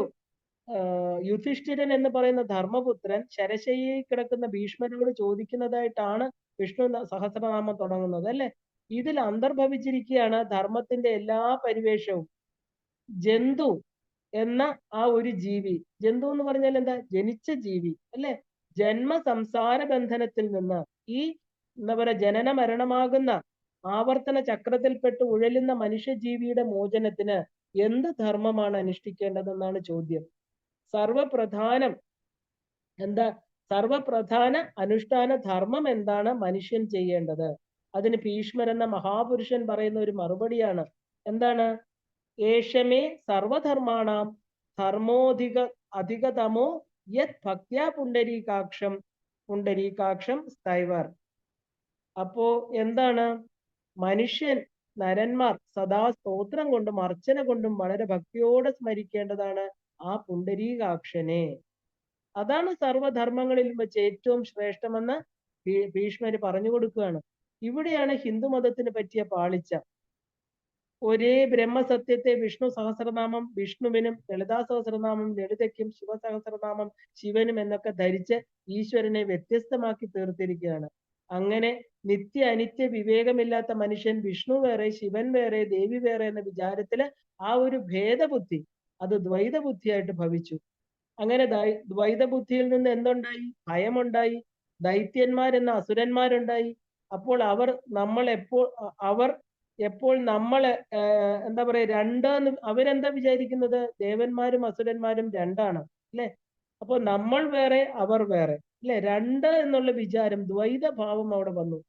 യുധിഷ്ഠിരൻ എന്ന് പറയുന്ന ധർമ്മപുത്രൻ ശരശയ്യയിൽ കിടക്കുന്ന ഭീഷ്മരോട് ചോദിക്കുന്നതായിട്ടാണ് വിഷ്ണു സഹസ്രനാമം തുടങ്ങുന്നത്, അല്ലെ? ഇതിൽ അന്തർഭവിച്ചിരിക്കുകയാണ് ധർമ്മത്തിന്റെ എല്ലാ പരിവേഷവും. ജന്തു എന്ന ആ ഒരു ജീവി, ജന്തു എന്ന് പറഞ്ഞാൽ എന്താ? ജനിച്ച ജീവി, അല്ലെ? ജന്മ സംസാര ബന്ധനത്തിൽ നിന്ന്, ഈ എന്താ പറയുക, ജനന മരണമാകുന്ന ആവർത്തന ചക്രത്തിൽപ്പെട്ട് ഉഴലുന്ന മനുഷ്യജീവിയുടെ മോചനത്തിന് എന്ത് ധർമ്മമാണ് അനുഷ്ഠിക്കേണ്ടതെന്നാണ് ചോദ്യം. സർവപ്രധാനം എന്താ? സർവപ്രധാന അനുഷ്ഠാന ധർമ്മം എന്താണ് മനുഷ്യൻ ചെയ്യേണ്ടത്? അതിന് ഭീഷ്മർ എന്ന മഹാപുരുഷൻ പറയുന്ന ഒരു മറുപടിയാണ്. എന്താണ്? ഏഷമേ സർവധർമാണാം അധികതമോ യത് ഭക്ത്യാ പുണ്ടരീകാക്ഷം സ്തൈവർ. അപ്പോ എന്താണ്? മനുഷ്യൻ, നരന്മാർ സദാ സ്തോത്രം കൊണ്ടും അർച്ചന കൊണ്ടും വളരെ ഭക്തിയോടെ സ്മരിക്കേണ്ടതാണ് ആ പുണ്ടരീകാക്ഷനെ. അതാണ് സർവധർമ്മങ്ങളിൽ വെച്ച് ഏറ്റവും ശ്രേഷ്ഠമെന്ന് ഭീഷ്മര് പറഞ്ഞു കൊടുക്കുകയാണ്. ഇവിടെയാണ് ഹിന്ദു മതത്തിന് പറ്റിയ പാളിച്ച. ഒരേ ബ്രഹ്മസത്യത്തെ വിഷ്ണു സഹസ്രനാമം വിഷ്ണുവിനും, ലളിതാ സഹസ്രനാമം ലളിതയ്ക്കും, ശിവസഹസ്രനാമം ശിവനും എന്നൊക്കെ ധരിച്ച് ഈശ്വരനെ വ്യത്യസ്തമാക്കി തീർത്തിരിക്കുകയാണ്. അങ്ങനെ നിത്യ അനിത്യ വിവേകമില്ലാത്ത മനുഷ്യൻ വിഷ്ണു വേറെ, ശിവൻ വേറെ, ദേവി വേറെ എന്ന വിചാരത്തില് ആ ഒരു ഭേദബുദ്ധി, അത് ദ്വൈത ബുദ്ധിയായിട്ട് ഭവിച്ചു. അങ്ങനെ ദ്വൈത ബുദ്ധിയിൽ നിന്ന് എന്തുണ്ടായി? ഭയമുണ്ടായി. ദൈത്യന്മാരെന്ന അസുരന്മാരുണ്ടായി. അപ്പോൾ അവർ എപ്പോൾ നമ്മളെ എന്താ പറയാ, രണ്ടാന്ന് അവരെന്താ വിചാരിക്കുന്നത്? ദേവന്മാരും അസുരന്മാരും രണ്ടാണ്, അല്ലെ? അപ്പൊ നമ്മൾ വേറെ, അവർ വേറെ, അല്ലെ? രണ്ട് എന്നുള്ള വിചാരം, ദ്വൈത ഭാവം അവിടെ വന്നു.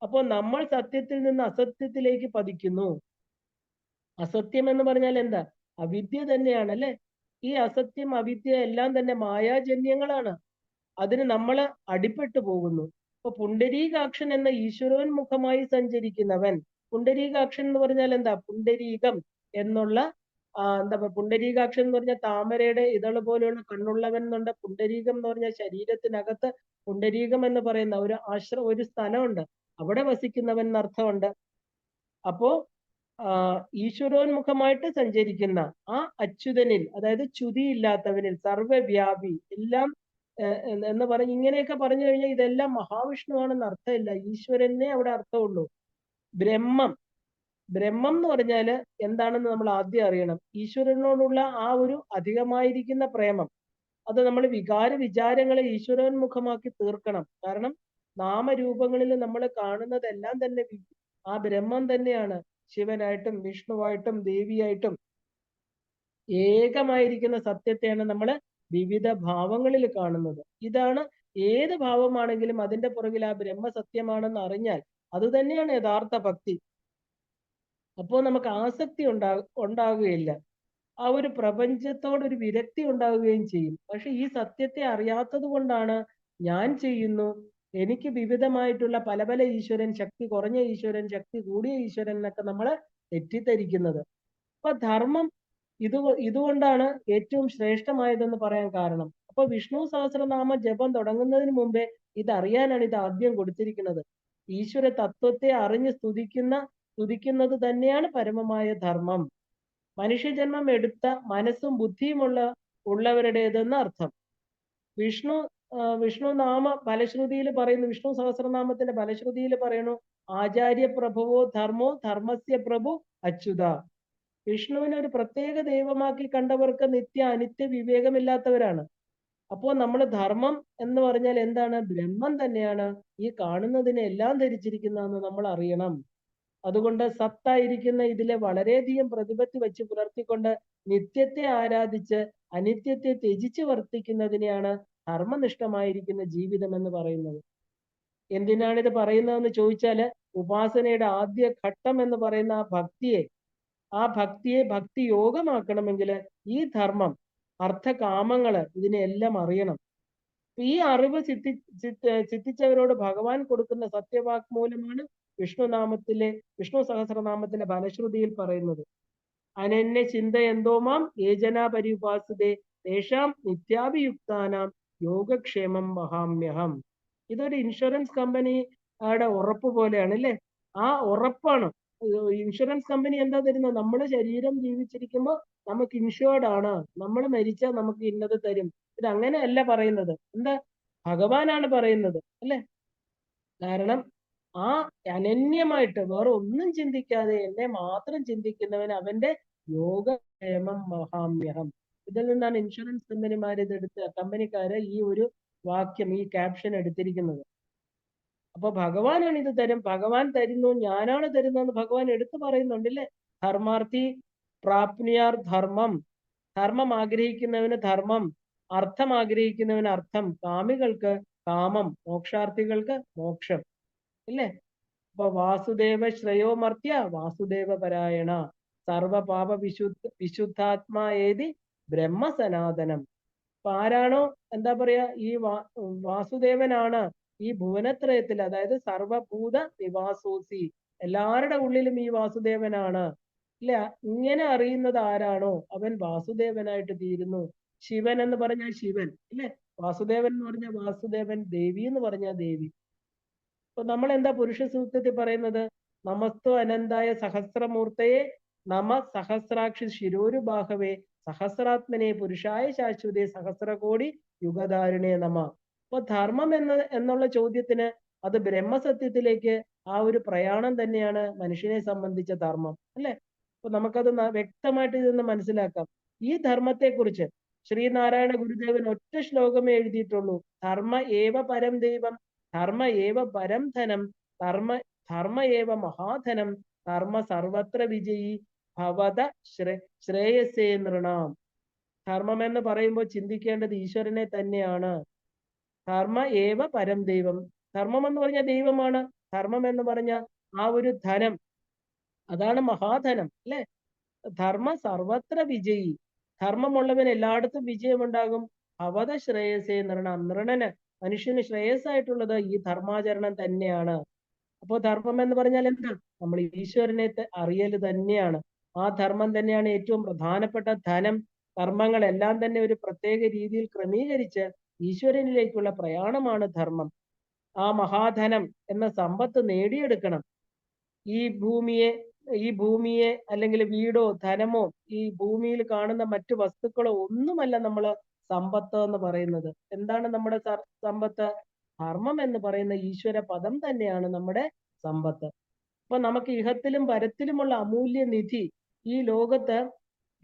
അപ്പോൾ നമ്മൾ സത്യത്തിൽ നിന്ന് അസത്യത്തിലേക്ക് പതിക്കുന്നു. അസത്യം എന്ന് പറഞ്ഞാൽ എന്താ? അവിദ്യ തന്നെയാണ്, അല്ലെ? ഈ അസത്യം, അവിദ്യ എല്ലാം തന്നെ മായാജന്യങ്ങളാണ്. അതിന് നമ്മൾ അടിപ്പെട്ടു പോകുന്നു. അപ്പൊ പുണ്ടരീകാക്ഷൻ എന്ന ഈശ്വരോന്മുഖമായി സഞ്ചരിക്കുന്നവൻ, പുണ്ടരീകാക്ഷൻ എന്ന് പറഞ്ഞാൽ എന്താ? പുണ്ടരീകം എന്നുള്ള എന്താ പറയുക, പുണ്ടരീകാക്ഷൻ എന്ന് പറഞ്ഞാൽ താമരയുടെ ഇതള് പോലെയുള്ള കണ്ണുള്ളവൻ എന്നുണ്ട്. പുണ്ടരീകം എന്ന് പറഞ്ഞാൽ ശരീരത്തിനകത്ത് പുണ്ടരീകം എന്ന് പറയുന്ന ഒരു സ്ഥലമുണ്ട്, അവിടെ വസിക്കുന്നവൻ എന്നർത്ഥമുണ്ട്. അപ്പോ ഈശ്വരോന്മുഖമായിട്ട് സഞ്ചരിക്കുന്ന ആ അച്യുതനിൽ, അതായത് ച്യുതിയില്ലാത്തവനിൽ, സർവവ്യാപി, എല്ലാം എന്ന് പറഞ്ഞ് ഇങ്ങനെയൊക്കെ പറഞ്ഞു കഴിഞ്ഞാൽ ഇതെല്ലാം മഹാവിഷ്ണുവാണെന്ന് അർത്ഥമില്ല. ഈശ്വരനെ അവിടെ അർത്ഥമുള്ളൂ. ബ്രഹ്മം എന്ന് പറഞ്ഞാല് എന്താണെന്ന് നമ്മൾ ആദ്യം അറിയണം. ഈശ്വരനോടുള്ള ആ ഒരു അധികമായിരിക്കുന്ന പ്രേമം, അത് നമ്മൾ വിചാരങ്ങളെ ഈശ്വരോന്മുഖമാക്കി തീർക്കണം. കാരണം നാമരൂപങ്ങളിൽ നമ്മൾ കാണുന്നതെല്ലാം തന്നെ ആ ബ്രഹ്മം തന്നെയാണ്. ശിവനായിട്ടും വിഷ്ണുവായിട്ടും ദേവിയായിട്ടും ഏകമായിരിക്കുന്ന സത്യത്തെയാണ് നമ്മൾ വിവിധ ഭാവങ്ങളിൽ കാണുന്നത്. ഇതാണ്, ഏത് ഭാവമാണെങ്കിലും അതിന്റെ പുറകിൽ ആ ബ്രഹ്മസത്യമാണെന്ന് അറിഞ്ഞാൽ അത് തന്നെയാണ് യഥാർത്ഥ ഭക്തി. അപ്പോൾ നമുക്ക് ആസക്തി ഉണ്ടാകുകയില്ല. ആ ഒരു പ്രപഞ്ചത്തോടൊരു വിരക്തി ഉണ്ടാവുകയും ചെയ്യും. പക്ഷെ ഈ സത്യത്തെ അറിയാത്തത് കൊണ്ടാണ് ഞാൻ ചെയ്യുന്നു, എനിക്ക് വിവിധമായിട്ടുള്ള പല പല ഈശ്വരൻ, ശക്തി കുറഞ്ഞ ഈശ്വരൻ, ശക്തി കൂടിയ ഈശ്വരൻ എന്നൊക്കെ നമ്മൾ തെറ്റിദ്ധരിക്കുന്നത്. അപ്പൊ ധർമ്മം ഇതുകൊണ്ടാണ് ഏറ്റവും ശ്രേഷ്ഠമായതെന്ന് പറയാൻ കാരണം. അപ്പൊ വിഷ്ണു സഹസ്രനാമ ജപം തുടങ്ങുന്നതിന് മുമ്പേ ഇതറിയാനാണ് ഇത് ആദ്യം കൊടുത്തിരിക്കുന്നത്. ഈശ്വര തത്വത്തെ അറിഞ്ഞ് സ്തുതിക്കുന്നത് തന്നെയാണ് പരമമായ ധർമ്മം. മനുഷ്യജന്മം എടുത്ത മനസ്സും ബുദ്ധിയുമുള്ള ഉള്ളവരുടേതെന്ന് അർത്ഥം. വിഷ്ണു നാമ ഫലശ്രുതിയിൽ പറയുന്നു, വിഷ്ണു സഹസ്രനാമത്തിന്റെ ഫലശ്രുതിയിൽ പറയുന്നു, ആചാര്യ പ്രഭുവോ ധർമ്മോ ധർമ്മസ്യ പ്രഭു അച്യുത. വിഷ്ണുവിനെ ഒരു പ്രത്യേക ദൈവമാക്കി കണ്ടവർക്ക് നിത്യ അനിത്യ വിവേകമില്ലാത്തവരാണ്. അപ്പോൾ നമ്മൾ ധർമ്മം എന്ന് പറഞ്ഞാൽ എന്താണ്? ബ്രഹ്മം തന്നെയാണ് ഈ കാണുന്നതിനെ എല്ലാം ധരിച്ചിരിക്കുന്നതെന്ന് നമ്മൾ അറിയണം. അതുകൊണ്ട് സത്തായിരിക്കുന്ന ഇതിലെ വളരെയധികം പ്രതിപത്തി വെച്ച് പുലർത്തിക്കൊണ്ട് നിത്യത്തെ ആരാധിച്ച് അനിത്യത്തെ ത്യജിച്ച് വർത്തിക്കുന്നതിനെയാണ് ധർമ്മനിഷ്ഠമായിരിക്കുന്ന ജീവിതം എന്ന് പറയുന്നത്. എന്തിനാണ് ഇത് പറയുന്നതെന്ന് ചോദിച്ചാല്, ഉപാസനയുടെ ആദ്യ ഘട്ടം എന്ന് പറയുന്ന ആ ഭക്തിയെ ഭക്തി യോഗമാക്കണമെങ്കിൽ ഈ ധർമ്മം, അർത്ഥകാമങ്ങള്, ഇതിനെല്ലാം അറിയണം. ഈ അറിവ് സിദ്ധിച്ചവരോട് ഭഗവാൻ കൊടുക്കുന്ന സത്യവാക്മൂലമാണ് വിഷ്ണു സഹസ്രനാമത്തിലെ ഫലശ്രുതിയിൽ പറയുന്നത്. അനന്യ ചിന്തയന്തോമാം യേജനാ പരിപാസുതേ തേഷാം നിത്യാഭിയുക്താനാം യോഗക്ഷേമം വഹാമ്യഹം. ഇതൊരു ഇൻഷുറൻസ് കമ്പനിയുടെ ഉറപ്പ് പോലെയാണ് അല്ലേ? ആ ഉറപ്പാണ്. ഇൻഷുറൻസ് കമ്പനി എന്താ തരുന്നത്? നമ്മുടെ ശരീരം ജീവിച്ചിരിക്കുമ്പോൾ നമുക്ക് ഇൻഷുർഡ് ആണ്, നമ്മൾ മരിച്ചാൽ നമുക്ക് ഇന്നത് തരും. ഇത് അങ്ങനെയല്ല പറയുന്നത്. എന്താ? ഭഗവാനാണ് പറയുന്നത് അല്ലേ? കാരണം ആ അനന്യമായിട്ട് വേറെ ഒന്നും ചിന്തിക്കാതെ എന്നെ മാത്രം ചിന്തിക്കുന്നവൻ അവന്റെ യോഗക്ഷേമം മഹാമ്യഹം. ഇതിൽ നിന്നാണ് ഇൻഷുറൻസ് കമ്പനിക്കാര് ഈ ഒരു വാക്യം, ഈ ക്യാപ്ഷൻ എടുത്തിരിക്കുന്നത്. അപ്പൊ ഭഗവാനാണ് ഇത് തരും, ഭഗവാൻ തരുന്നു, ഞാനാണ് തരുന്നതെന്ന് ഭഗവാൻ എടുത്തു പറയുന്നുണ്ടല്ലേ? ധർമാർത്ഥി പ്രാപ്നുയാർ ധർമ്മം. ധർമ്മം ആഗ്രഹിക്കുന്നവന് ധർമ്മം, അർത്ഥം ആഗ്രഹിക്കുന്നവന് അർത്ഥം, കാമികൾക്ക് കാമം, മോക്ഷാർത്ഥികൾക്ക് മോക്ഷം. ഇല്ലേ? അപ്പൊ വാസുദേവ ശ്രേയോ മർത്യ വാസുദേവ പരായണ സർവപാപ വിശുദ്ധാത്മാ ഏതി ബ്രഹ്മസനാതനം. അപ്പൊ ആരാണോ എന്താ പറയാ ഈ വാസുദേവനാണ് ഈ ഭുവനത്രയത്തിൽ, അതായത് സർവഭൂത നിവാസോസി, എല്ലാവരുടെ ഉള്ളിലും ഈ വാസുദേവനാണ് ഇല്ല, ഇങ്ങനെ അറിയുന്നത് ആരാണോ അവൻ വാസുദേവനായിട്ട് തീരുന്നു. ശിവൻ എന്ന് പറഞ്ഞാൽ ശിവൻ ഇല്ലേ? വാസുദേവൻ എന്ന് പറഞ്ഞാൽ വാസുദേവൻ, ദേവി എന്ന് പറഞ്ഞാൽ ദേവി. അപ്പൊ നമ്മൾ എന്താ പുരുഷ സൂക്തത്തിൽ പറയുന്നത്? നമസ്തു അനന്തായ സഹസ്രമൂർത്തയെ നമ സഹസ്രാക്ഷി ശിരോരുബാഹവേ സഹസ്രാത്മനെ പുരുഷായ ശാശ്വതേ സഹസ്രകോടി യുഗധാരുണേ നമ. അപ്പൊ ധർമ്മം എന്നുള്ള ചോദ്യത്തിന് അത് ബ്രഹ്മസത്യത്തിലേക്ക് ആ ഒരു പ്രയാണം തന്നെയാണ് മനുഷ്യനെ സംബന്ധിച്ച ധർമ്മം അല്ലെ? അപ്പൊ നമുക്കത് വ്യക്തമായിട്ട് ഇതൊന്ന് മനസ്സിലാക്കാം. ഈ ധർമ്മത്തെക്കുറിച്ച് ശ്രീനാരായണ ഗുരുദേവൻ ഒറ്റ ശ്ലോകമേ എഴുതിയിട്ടുള്ളൂ. ധർമ്മ ഏവ പരം ദൈവം, ധർമ്മ ഏവ പരം ധനം, ധർമ്മ ഏവ മഹാധനം, ധർമ്മ സർവത്ര വിജയി ഭവത ശ്രേയസേ നൃണാം. ധർമ്മം എന്ന് പറയുമ്പോൾ ചിന്തിക്കേണ്ടത് ഈശ്വരനെ തന്നെയാണ്. ധർമ്മ ഏവ പരം ദൈവം, ധർമ്മം എന്ന് പറഞ്ഞ ദൈവമാണ്. ധർമ്മം എന്ന് പറഞ്ഞ ആ ഒരു ധനം, അതാണ് മഹാധനം അല്ലെ? ധർമ്മ സർവത്ര വിജയി, ധർമ്മമുള്ളവൻ എല്ലായിടത്തും വിജയമുണ്ടാകും. ഭവത ശ്രേയസേ നൃണാം, നൃണന് മനുഷ്യന് ശ്രേയസ്സായിട്ടുള്ളത് ഈ ധർമാചരണം തന്നെയാണ്. അപ്പോ ധർമ്മം എന്ന് പറഞ്ഞാൽ എന്താ? നമ്മൾ ഈശ്വരനെ അറിയല് തന്നെയാണ്. ആ ധർമ്മം തന്നെയാണ് ഏറ്റവും പ്രധാനപ്പെട്ട ധനം. കർമ്മങ്ങളെല്ലാം തന്നെ ഒരു പ്രത്യേക രീതിയിൽ ക്രമീകരിച്ച് ഈശ്വരനിലേക്കുള്ള പ്രയാണമാണ് ധർമ്മം. ആ മഹാധനം എന്ന സമ്പത്ത് നേടിയെടുക്കണം. ഈ ഭൂമിയെ അല്ലെങ്കിൽ വീടോ ധനമോ ഈ ഭൂമിയിൽ കാണുന്ന മറ്റു വസ്തുക്കളോ ഒന്നുമല്ല നമ്മൾ സമ്പത്ത് എന്ന് പറയുന്നത്. എന്താണ് നമ്മുടെ സമ്പത്ത്? ധർമ്മം എന്ന് പറയുന്ന ഈശ്വര പദം തന്നെയാണ് നമ്മുടെ സമ്പത്ത്. അപ്പൊ നമുക്ക് ഇഹത്തിലും പരത്തിലുമുള്ള അമൂല്യ നിധി ഈ ലോകത്ത്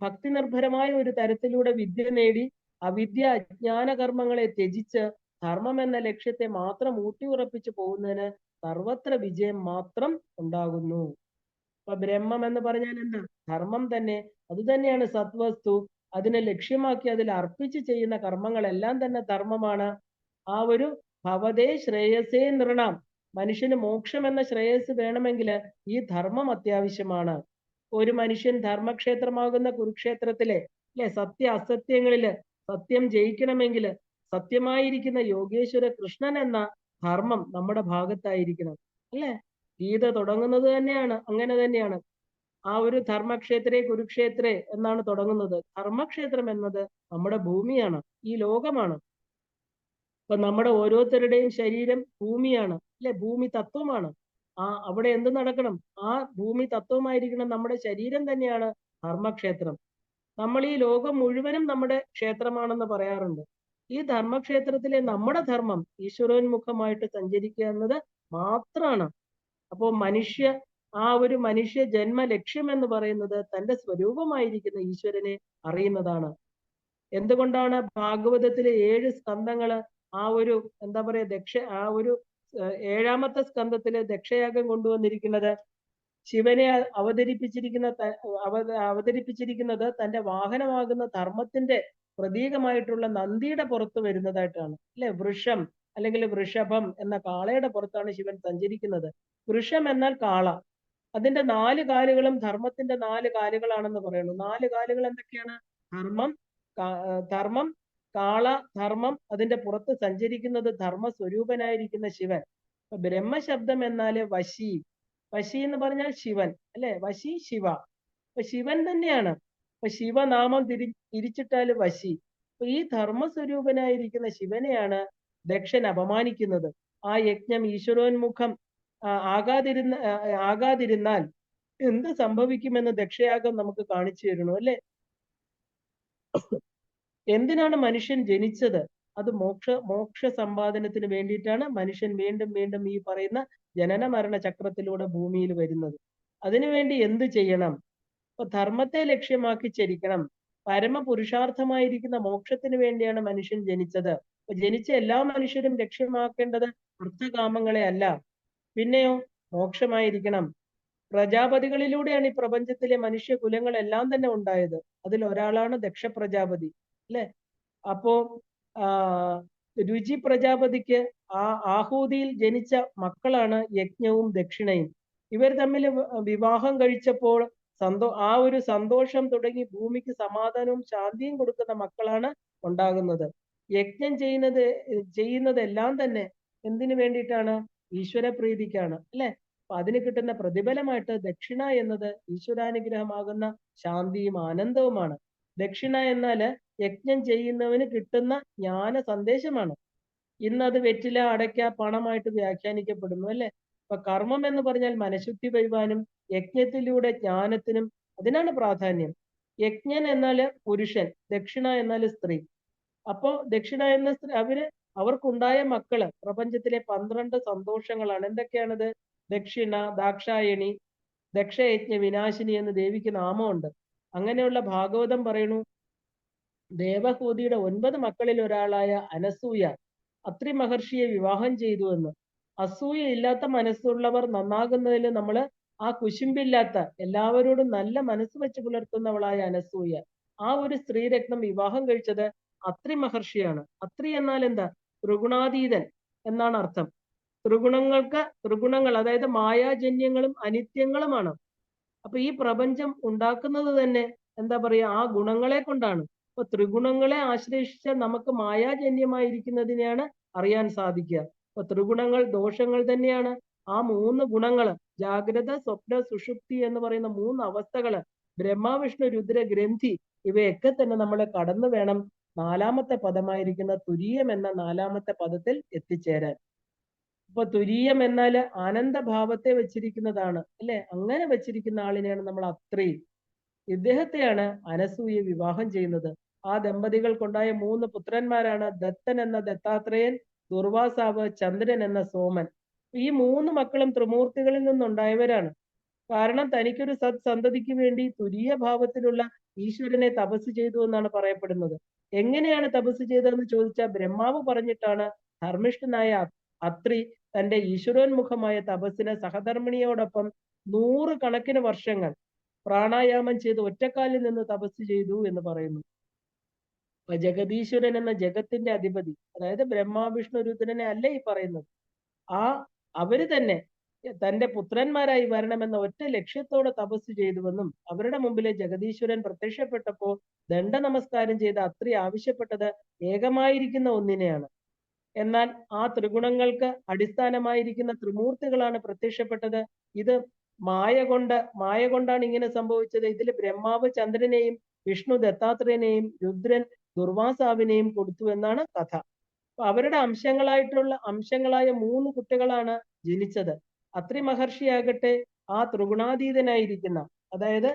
ഭക്തി നിർഭരമായ ഒരു തരത്തിലൂടെ വിദ്യ നേടി അവിദ്യ അജ്ഞാന കർമ്മങ്ങളെ ത്യജിച്ച് ധർമ്മം എന്ന ലക്ഷ്യത്തെ മാത്രം ഊട്ടിയുറപ്പിച്ചു പോകുന്നതിന് സർവത്ര വിജയം മാത്രം ഉണ്ടാകുന്നു. അപ്പൊ ബ്രഹ്മം എന്ന് പറഞ്ഞാൽ എന്താ? ധർമ്മം തന്നെ. അത് തന്നെയാണ് സത്വസ്തു. അതിനെ ലക്ഷ്യമാക്കി അതിൽ അർപ്പിച്ച് ചെയ്യുന്ന കർമ്മങ്ങളെല്ലാം തന്നെ ധർമ്മമാണ്. ആ ഒരു ഭവതേ ശ്രേയസേ നൃണാം, മനുഷ്യന് മോക്ഷം എന്ന ശ്രേയസ് വേണമെങ്കിൽ ഈ ധർമ്മം അത്യാവശ്യമാണ്. ഒരു മനുഷ്യൻ ധർമ്മക്ഷേത്രമാകുന്ന കുരുക്ഷേത്രത്തിലെ സത്യ അസത്യങ്ങളില് സത്യം ജയിക്കണമെങ്കിൽ സത്യമായിരിക്കുന്ന യോഗേശ്വര കൃഷ്ണൻ എന്ന ധർമ്മം നമ്മുടെ ഭാഗത്തായിരിക്കണം അല്ലെ? ഗീത തുടങ്ങുന്നത് തന്നെയാണ് അങ്ങനെ തന്നെയാണ്. ആ ഒരു ധർമ്മക്ഷേത്രേ കുരുക്ഷേത്രേ എന്നാണ് തുടങ്ങുന്നത്. ധർമ്മക്ഷേത്രം എന്നത് നമ്മുടെ ഭൂമിയാണ്, ഈ ലോകമാണ്. അപ്പൊ നമ്മുടെ ഓരോരുത്തരുടെയും ശരീരം ഭൂമിയാണ് അല്ലെ? ഭൂമി തത്വമാണ്. അവിടെ എന്ത് നടക്കണം? ആ ഭൂമി തത്വമായിരിക്കണം നമ്മുടെ ശരീരം തന്നെയാണ് ധർമ്മക്ഷേത്രം. നമ്മൾ ഈ ലോകം മുഴുവനും നമ്മുടെ ക്ഷേത്രമാണെന്ന് പറയാറുണ്ട്. ഈ ധർമ്മക്ഷേത്രത്തിലെ നമ്മുടെ ധർമ്മം ഈശ്വരോന്മുഖമായിട്ട് സഞ്ചരിക്കുക എന്നത് മാത്രമാണ്. അപ്പോൾ ആ ഒരു മനുഷ്യ ജന്മ ലക്ഷ്യം എന്ന് പറയുന്നത് തന്റെ സ്വരൂപമായിരിക്കുന്ന ഈശ്വരനെ അറിയുന്നതാണ്. എന്തുകൊണ്ടാണ് ഭാഗവതത്തിലെ 7 സ്കന്ധങ്ങള് ആ ഒരു എന്താ പറയാ ആ ഒരു 7ാമത്തെ സ്കന്ധത്തില് ദക്ഷയാഗം കൊണ്ടുവന്നിരിക്കുന്നത്? ശിവനെ അവതരിപ്പിച്ചിരിക്കുന്നത് തന്റെ വാഹനമാകുന്ന ധർമ്മത്തിന്റെ പ്രതീകമായിട്ടുള്ള നന്ദിയുടെ പുറത്ത് വരുന്നതായിട്ടാണ് അല്ലെ? വൃഷം അല്ലെങ്കിൽ വൃഷഭം എന്ന കാളയുടെ പുറത്താണ് ശിവൻ സഞ്ചരിക്കുന്നത്. വൃഷം എന്നാൽ കാള. അതിന്റെ 4 കാലുകളും ധർമ്മത്തിന്റെ 4 കാലുകളാണെന്ന് പറയുന്നു. 4 കാലുകൾ എന്തൊക്കെയാണ്? ധർമ്മം, കാള ധർമ്മം, അതിന്റെ പുറത്ത് സഞ്ചരിക്കുന്നത് ധർമ്മ സ്വരൂപനായിരിക്കുന്ന ശിവൻ. ബ്രഹ്മശബ്ദം എന്നാല് വശി. വശി എന്ന് പറഞ്ഞാൽ ശിവൻ അല്ലെ? വശി ശിവ. അപ്പൊ ശിവൻ തന്നെയാണ്. അപ്പൊ ശിവനാമം തിരിച്ചിട്ടാല് വശി. അപ്പൊ ഈ ധർമ്മസ്വരൂപനായിരിക്കുന്ന ശിവനെയാണ് ദക്ഷൻ അപമാനിക്കുന്നത്. ആ യജ്ഞം ഈശ്വരോന്മുഖം ആകാതിരുന്നാൽ എന്ത് സംഭവിക്കുമെന്ന് ദക്ഷയാഗം നമുക്ക് കാണിച്ചു തരണു അല്ലെ? എന്തിനാണ് മനുഷ്യൻ ജനിച്ചത്? അത് മോക്ഷ സമ്പാദനത്തിന് വേണ്ടിയിട്ടാണ് മനുഷ്യൻ വീണ്ടും വീണ്ടും ഈ പറയുന്ന ജനന മരണ ചക്രത്തിലൂടെ ഭൂമിയിൽ വരുന്നത്. അതിനുവേണ്ടി എന്ത് ചെയ്യണം? അപ്പൊ ധർമ്മത്തെ ലക്ഷ്യമാക്കി ചരിക്കണം. പരമപുരുഷാർത്ഥമായിരിക്കുന്ന മോക്ഷത്തിന് വേണ്ടിയാണ് മനുഷ്യൻ ജനിച്ചത്. അപ്പൊ ജനിച്ച എല്ലാ മനുഷ്യരും ലക്ഷ്യമാക്കേണ്ടത് അർത്ഥകാമങ്ങളെ അല്ല, പിന്നെയോ മോക്ഷമായിരിക്കണം. പ്രജാപതികളിലൂടെയാണ് ഈ പ്രപഞ്ചത്തിലെ മനുഷ്യകുലങ്ങളെല്ലാം തന്നെ ഉണ്ടായത്. അതിൽ ഒരാളാണ് ദക്ഷ പ്രജാപതി അല്ലെ? അപ്പോ രുചി പ്രജാപതിക്ക് ആഹൂതിയിൽ ജനിച്ച മക്കളാണ് യജ്ഞവും ദക്ഷിണയും. ഇവർ തമ്മിൽ വിവാഹം കഴിച്ചപ്പോൾ ആ ഒരു സന്തോഷം തുടങ്ങി ഭൂമിക്ക് സമാധാനവും ശാന്തിയും കൊടുക്കുന്ന മക്കളാണ് ഉണ്ടാകുന്നത്. യജ്ഞം ചെയ്യുന്നതെല്ലാം തന്നെ എന്തിനു വേണ്ടിയിട്ടാണ്? ഈശ്വര പ്രീതിക്കാണ് അല്ലെ? അപ്പൊ അതിന് കിട്ടുന്ന പ്രതിഫലമായിട്ട് ദക്ഷിണ എന്നത് ഈശ്വരാനുഗ്രഹമാകുന്ന ശാന്തിയും ആനന്ദവുമാണ്. ദക്ഷിണ എന്നാല് യജ്ഞം ചെയ്യുന്നവന് കിട്ടുന്ന ജ്ഞാന സന്ദേശമാണ്. ഇന്നത് വെറ്റില അടയ്ക്ക പണമായിട്ട് വ്യാഖ്യാനിക്കപ്പെടുന്നു അല്ലെ? അപ്പൊ കർമ്മം എന്ന് പറഞ്ഞാൽ മനഃശുദ്ധി വരുവാനും യജ്ഞത്തിലൂടെ ജ്ഞാനത്തിനും അതിനാണ് പ്രാധാന്യം. യജ്ഞൻ എന്നാല് പുരുഷൻ, ദക്ഷിണ എന്നാല് സ്ത്രീ. അപ്പോ ദക്ഷിണ എന്ന സ്ത്രീ അവർക്കുണ്ടായ മക്കള് പ്രപഞ്ചത്തിലെ 12 സന്തോഷങ്ങളാണ്. എന്തൊക്കെയാണത്? ദക്ഷിണ, ദാക്ഷായണി, ദക്ഷയജ്ഞ വിനാശിനി എന്ന് ദേവിക്ക് നാമമുണ്ട്. അങ്ങനെയുള്ള ഭാഗവതം പറയണു, ദേവഹൂതിയുടെ 9 മക്കളിൽ ഒരാളായ അനസൂയ അത്രി മഹർഷിയെ വിവാഹം ചെയ്തു എന്ന്. അസൂയ ഇല്ലാത്ത മനസ്സുള്ളവർ നന്നാകുന്നതിൽ നമ്മൾ ആ കുശുമ്പില്ലാത്ത എല്ലാവരോടും നല്ല മനസ്സ് വെച്ച് പുലർത്തുന്നവളായ അനസൂയ, ആ ഒരു സ്ത്രീരത്നം വിവാഹം കഴിച്ചത് അത്രി മഹർഷിയാണ്. അത്രി എന്നാൽ എന്താ? ത്രിഗുണാതീതൻ എന്നാണ് അർത്ഥം. ത്രിഗുണങ്ങൾ അതായത് മായാജന്യങ്ങളും അനിത്യങ്ങളുമാണ്. അപ്പൊ ഈ പ്രപഞ്ചം ഉണ്ടാക്കുന്നത് തന്നെ എന്താ പറയാ? ആ ഗുണങ്ങളെ കൊണ്ടാണ്. അപ്പൊ ത്രിഗുണങ്ങളെ ആശ്രയിച്ചാൽ നമുക്ക് മായാജന്യമായിരിക്കുന്നതിനെയാണ് അറിയാൻ സാധിക്കുക. അപ്പൊ ത്രിഗുണങ്ങൾ ദോഷങ്ങൾ തന്നെയാണ്. ആ 3 ഗുണങ്ങള്, ജാഗ്രത, സ്വപ്ന, സുഷുപ്തി എന്ന് പറയുന്ന 3 അവസ്ഥകള്, ബ്രഹ്മ വിഷ്ണു രുദ്ര ഗ്രന്ഥി, ഇവയൊക്കെ തന്നെ നമ്മൾ കടന്നു വേണം 4ാമത്തെ പദമായിരിക്കുന്ന തുരീയം എന്ന 4ാമത്തെ പദത്തിൽ എത്തിച്ചേരാൻ. അപ്പൊ തുരീയം എന്നാൽ ആനന്ദഭാവത്തെ വെച്ചിരിക്കുന്നതാണ് അല്ലെ? അങ്ങനെ വെച്ചിരിക്കുന്ന ആളിനെയാണ് നമ്മൾ അത്രി. ഇദ്ദേഹത്തെയാണ് അനസൂയ വിവാഹം ചെയ്യുന്നത്. ആ ദമ്പതികൾക്കുണ്ടായ 3 പുത്രന്മാരാണ് ദത്തൻ എന്ന ദത്താത്രേയൻ, ദുർവാസാവ്, ചന്ദ്രൻ എന്ന സോമൻ. ഈ 3 മക്കളും ത്രിമൂർത്തികളിൽ നിന്നുണ്ടായവരാണ്. കാരണം തനിക്കൊരു സന്തതിക്ക് വേണ്ടി തുരീയ ഭാവത്തിലുള്ള ഈശ്വരനെ തപസ് ചെയ്തു എന്നാണ് പറയപ്പെടുന്നത്. എങ്ങനെയാണ് തപസ് ചെയ്തതെന്ന് ചോദിച്ചാൽ ബ്രഹ്മാവ് പറഞ്ഞിട്ടാണ് ധർമ്മിഷ്ഠനായ അത്രി തന്റെ ഈശ്വരോന്മുഖമായ തപസ്സിന് സഹധർമ്മിണിയോടൊപ്പം 100 കണക്കിന് വർഷങ്ങൾ പ്രാണായാമം ചെയ്ത് ഒറ്റക്കാലിൽ നിന്ന് തപസ് ചെയ്തു എന്ന് പറയുന്നു. ജഗദീശ്വരൻ എന്ന ജഗത്തിന്റെ അധിപതി, അതായത് ബ്രഹ്മാ വിഷ്ണു രുദ്രനെ അല്ല ഈ പറയുന്നത്. അവര് തന്നെ തന്റെ പുത്രന്മാരായി വരണമെന്ന ഒറ്റ ലക്ഷ്യത്തോടെ തപസ് ചെയ്തുവെന്നും അവരുടെ മുമ്പിലെ ജഗദീശ്വരൻ പ്രത്യക്ഷപ്പെട്ടപ്പോ ദണ്ഡ നമസ്കാരം ചെയ്ത അത്രി ആവശ്യപ്പെട്ടത് ഏകമായിരിക്കുന്ന ഒന്നിനെയാണ്. എന്നാൽ ആ ത്രിഗുണങ്ങൾക്ക് അടിസ്ഥാനമായിരിക്കുന്ന ത്രിമൂർത്തികളാണ് പ്രത്യക്ഷപ്പെട്ടത്. ഇത് മായ കൊണ്ടാണ് ഇങ്ങനെ സംഭവിച്ചത്. ഇതിൽ ബ്രഹ്മാവ് ചന്ദ്രനെയും വിഷ്ണു ദത്താത്രേയനെയും രുദ്രൻ ദുർവാസാവിനെയും കൊടുത്തു എന്നാണ് കഥ. അപ്പൊ അവരുടെ അംശങ്ങളായ 3 കുട്ടികളാണ് ജനിച്ചത്. അത്രി മഹർഷിയാകട്ടെ ആ ത്രിഗുണാതീതനായിരിക്കുന്ന, അതായത്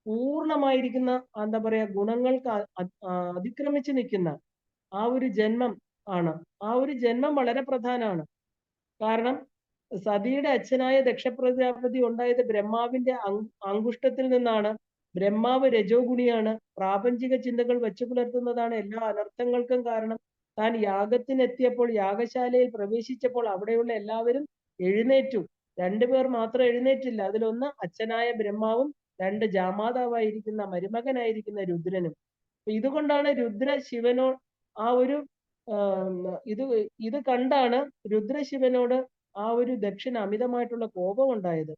പൂർണ്ണമായിരിക്കുന്ന എന്താ പറയാ ഗുണങ്ങൾക്ക് അതിക്രമിച്ച് നിൽക്കുന്ന ആ ഒരു ജന്മം ആണ്. ആ ഒരു ജന്മം വളരെ പ്രധാനമാണ്. കാരണം സതിയുടെ അച്ഛനായ ദക്ഷപ്രജാപതി ഉണ്ടായത് ബ്രഹ്മാവിന്റെ അങ്കുഷ്ടത്തിൽ നിന്നാണ്. ബ്രഹ്മാവ് രജോ ഗുണിയാണ്. പ്രാപഞ്ചിക ചിന്തകൾ വെച്ചു പുലർത്തുന്നതാണ് എല്ലാ അനർത്ഥങ്ങൾക്കും കാരണം. താൻ യാഗത്തിനെത്തിയപ്പോൾ, യാഗശാലയിൽ പ്രവേശിച്ചപ്പോൾ അവിടെയുള്ള എല്ലാവരും എഴുന്നേറ്റു. 2 പേർ മാത്രം എഴുന്നേറ്റില്ല. അതിലൊന്ന് അച്ഛനായ ബ്രഹ്മാവും 2 ജാമാതാവായിരിക്കുന്ന മരുമകനായിരിക്കുന്ന രുദ്രനും. ഇതുകൊണ്ടാണ് രുദ്ര ശിവനോ ആ ഒരു ഇത് കണ്ടാണ് രുദ്രശിവനോട് ആ ഒരു ദക്ഷിണ അമിതമായിട്ടുള്ള കോപം ഉണ്ടായത്.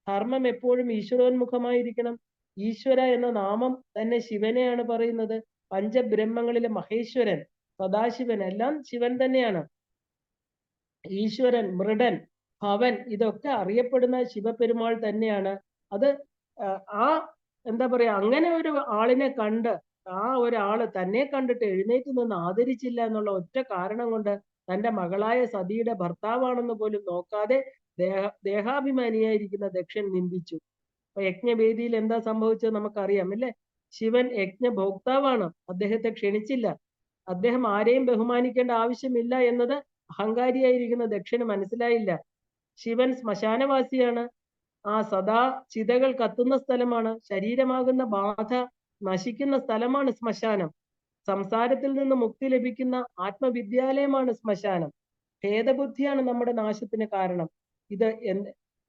ധർമ്മം എപ്പോഴും ഈശ്വരോന്മുഖമായിരിക്കണം. ഈശ്വര എന്ന നാമം തന്നെ ശിവനെയാണ് പറയുന്നത്. പഞ്ചബ്രഹ്മങ്ങളിലെ മഹേശ്വരൻ സദാശിവൻ, എല്ലാം ശിവൻ തന്നെയാണ്. ഈശ്വരൻ, മൃഡൻ, ഭവൻ, ഇതൊക്കെ അറിയപ്പെടുന്ന ശിവപെരുമാൾ തന്നെയാണ്. അത് ആ എന്താ പറയാ, അങ്ങനെ ഒരു ആളിനെ കണ്ട് ആ ഒരാള് തന്നെ കണ്ടിട്ട് എഴുന്നേറ്റ് നിന്ന് ആദരിച്ചില്ല എന്നുള്ള ഒറ്റ കാരണം കൊണ്ട് തന്റെ മകളായ സതിയുടെ ഭർത്താവാണെന്ന് പോലും നോക്കാതെ ദേഹാഭിമാനിയായിരിക്കുന്ന ദക്ഷൻ നിന്ദിച്ചു. അപ്പൊ യജ്ഞവേദിയിൽ എന്താ സംഭവിച്ചത് നമുക്കറിയാം അല്ലേ? ശിവൻ യജ്ഞഭോക്താവാണ്, അദ്ദേഹത്തെ ക്ഷണിച്ചില്ല. അദ്ദേഹം ആരെയും ബഹുമാനിക്കേണ്ട ആവശ്യമില്ല എന്നത് അഹങ്കാരിയായിരിക്കുന്ന ദക്ഷന് മനസ്സിലായില്ല. ശിവൻ ശ്മശാനവാസിയാണ്. ആ സദാ ചിതകൾ കത്തുന്ന സ്ഥലമാണ്. ശരീരമാകുന്ന ബാധ നശിക്കുന്ന സ്ഥലമാണ് ശ്മശാനം. സംസാരത്തിൽ നിന്ന് മുക്തി ലഭിക്കുന്ന ആത്മവിദ്യാലയമാണ് ശ്മശാനം. ഭേദബുദ്ധിയാണ് നമ്മുടെ നാശത്തിന് കാരണം. ഇത്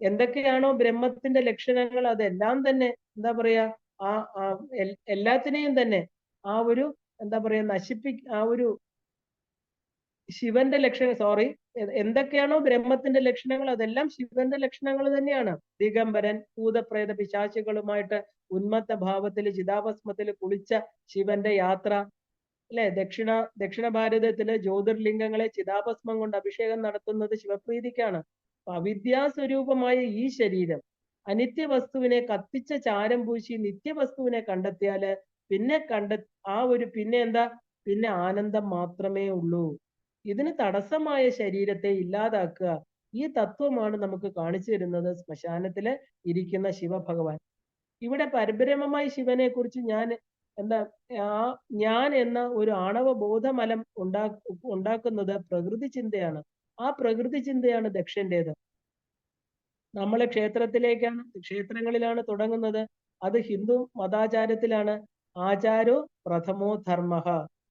എന്തൊക്കെയാണോ ബ്രഹ്മത്തിന്റെ ലക്ഷണങ്ങൾ അതെല്ലാം തന്നെ എന്താ പറയാ, ആ എല്ലാത്തിനെയും തന്നെ ആ ഒരു എന്താ പറയാ ആ ഒരു ശിവന്റെ എന്തൊക്കെയാണോ ബ്രഹ്മത്തിന്റെ ലക്ഷണങ്ങൾ അതെല്ലാം ശിവന്റെ ലക്ഷണങ്ങൾ തന്നെയാണ്. ദിഗംബരൻ, ഭൂതപ്രേത പിശാചുകളുമായിട്ട് ഉന്മത്ത ഭാവത്തിൽ ചിതാഭസ്മത്തിൽ കുളിച്ച ശിവന്റെ യാത്ര അല്ലെ? ദക്ഷിണ ഭാരതത്തിലെ ജ്യോതിർലിംഗങ്ങളെ ചിതാഭസ്മം കൊണ്ട് അഭിഷേകം നടത്തുന്നത് ശിവപ്രീതിക്കാണ്. അവിദ്യാസ്വരൂപമായ ഈ ശരീരം അനിത്യ വസ്തുവിനെ കത്തിച്ച ചാരം പൂശി നിത്യവസ്തുവിനെ കണ്ടെത്തിയാല് പിന്നെ പിന്നെ ആനന്ദം മാത്രമേ ഉള്ളൂ. ഇതിന് തടസ്സമായ ശരീരത്തെ ഇല്ലാതാക്കുക. ഈ തത്വമാണ് നമുക്ക് കാണിച്ചു തരുന്നത് ശ്മശാനത്തില് ഇരിക്കുന്ന ശിവഭഗവാൻ. ഇവിടെ പരബ്രഹ്മമായ ശിവനെ കുറിച്ച് ഞാൻ എന്ന ഒരു ആണവ ബോധമലം ഉണ്ടാക്കുന്നത് പ്രകൃതി ചിന്തയാണ്. ആ പ്രകൃതി ചിന്തയാണ് ദക്ഷന്റേത്. നമ്മളെ ക്ഷേത്രങ്ങളിലാണ് തുടങ്ങുന്നത്. അത് ഹിന്ദു മതാചാരത്തിലാണ്. ആചാരോ പ്രഥമോ ധർമ്മ.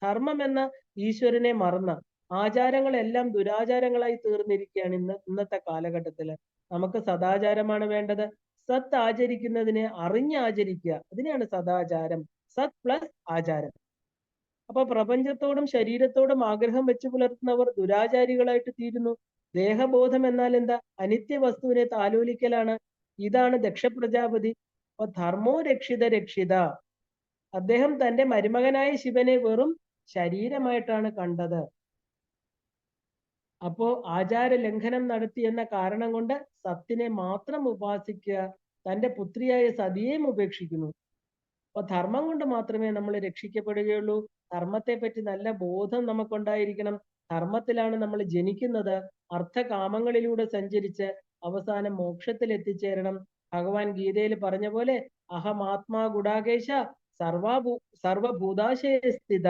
ധർമ്മം എന്ന ഈശ്വരനെ മറന്ന ആചാരങ്ങളെല്ലാം ദുരാചാരങ്ങളായി തീർന്നിരിക്കുകയാണ് ഇന്നത്തെ കാലഘട്ടത്തില്. നമുക്ക് സദാചാരമാണ് വേണ്ടത്. സത് ആചരിക്കുന്നതിനെ അറിഞ്ഞാചരിക്കുക, അതിനെയാണ് സദാചാരം. സത് പ്ലസ് ആചാരം. അപ്പൊ പ്രപഞ്ചത്തോടും ശരീരത്തോടും ആഗ്രഹം വെച്ചു പുലർത്തുന്നവർ ദുരാചാരികളായിട്ട് തീരുന്നു. ദേഹബോധം എന്നാൽ എന്താ? അനിത്യ വസ്തുവിനെ താലോലിക്കലാണ്. ഇതാണ് ദക്ഷ പ്രജാപതി. അപ്പൊ ധർമ്മോ രക്ഷിത. അദ്ദേഹം തന്റെ മരുമകനായ ശിവനെ വെറും ശരീരമായിട്ടാണ് കണ്ടത്. അപ്പോ ആചാര ലംഘനം നടത്തി എന്ന കാരണം കൊണ്ട് സത്തിനെ മാത്രം ഉപാസിക്കുക, തന്റെ പുത്രിയായ സതിയെയും ഉപേക്ഷിക്കുന്നു. അപ്പൊ ധർമ്മം കൊണ്ട് മാത്രമേ നമ്മൾ രക്ഷിക്കപ്പെടുകയുള്ളൂ. ധർമ്മത്തെ പറ്റി നല്ല ബോധം നമുക്കുണ്ടായിരിക്കണം. ധർമ്മത്തിലാണ് നമ്മൾ ജനിക്കുന്നത്. അർത്ഥകാമങ്ങളിലൂടെ സഞ്ചരിച്ച് അവസാനം മോക്ഷത്തിൽ എത്തിച്ചേരണം. ഭഗവാൻ ഗീതയിൽ പറഞ്ഞ പോലെ അഹമാത്മാ ഗുഡാകേശ സർവഭൂതാശയ സ്ഥിത.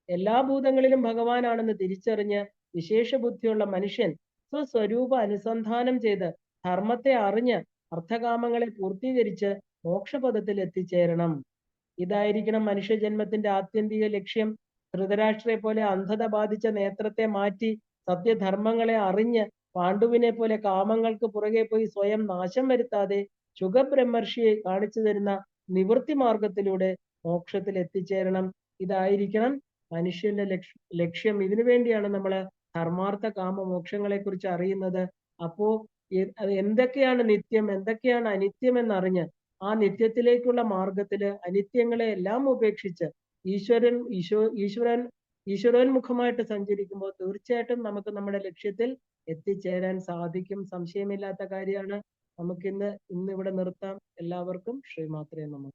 എല്ലാ ഭൂതങ്ങളിലും ഭഗവാനാണെന്ന് തിരിച്ചറിഞ്ഞ് വിശേഷ ബുദ്ധിയുള്ള മനുഷ്യൻ സ്വസ്വരൂപ അനുസന്ധാനം ചെയ്ത് ധർമ്മത്തെ അറിഞ്ഞ് അർത്ഥകാമങ്ങളെ പൂർത്തീകരിച്ച് മോക്ഷപദത്തിൽ എത്തിച്ചേരണം. ഇതായിരിക്കണം മനുഷ്യജന്മത്തിന്റെ ആത്യന്തിക ലക്ഷ്യം. ധൃതരാഷ്ട്രയെ പോലെ അന്ധത ബാധിച്ച നേത്രത്തെ മാറ്റി സത്യധർമ്മങ്ങളെ അറിഞ്ഞ് പാണ്ഡുവിനെ പോലെ കാമങ്ങൾക്ക് പുറകെ പോയി സ്വയം നാശം വരുത്താതെ ശുഗബ്രഹ്മർഷിയെ കാണിച്ചു തരുന്ന നിവൃത്തി മാർഗത്തിലൂടെ മോക്ഷത്തിൽ എത്തിച്ചേരണം. ഇതായിരിക്കണം മനുഷ്യന്റെ ലക്ഷ്യം. ഇതിനു വേണ്ടിയാണ് നമ്മൾ ധർമാർത്ഥ കാമ മോക്ഷങ്ങളെ കുറിച്ച് അറിയുന്നത്. അപ്പോ എന്തൊക്കെയാണ് നിത്യം, എന്തൊക്കെയാണ് അനിത്യം എന്നറിഞ്ഞ് ആ നിത്യത്തിലേക്കുള്ള മാർഗത്തില് അനിത്യങ്ങളെ എല്ലാം ഉപേക്ഷിച്ച് ഈശ്വരോന്മുഖമായിട്ട് സഞ്ചരിക്കുമ്പോൾ തീർച്ചയായിട്ടും നമുക്ക് നമ്മുടെ ലക്ഷ്യത്തിൽ എത്തിച്ചേരാൻ സാധിക്കും. സംശയമില്ലാത്ത കാര്യമാണ്. ഇന്ന് ഇവിടെ നിർത്താം. എല്ലാവർക്കും ശ്രീമാത്രേ നമഃ.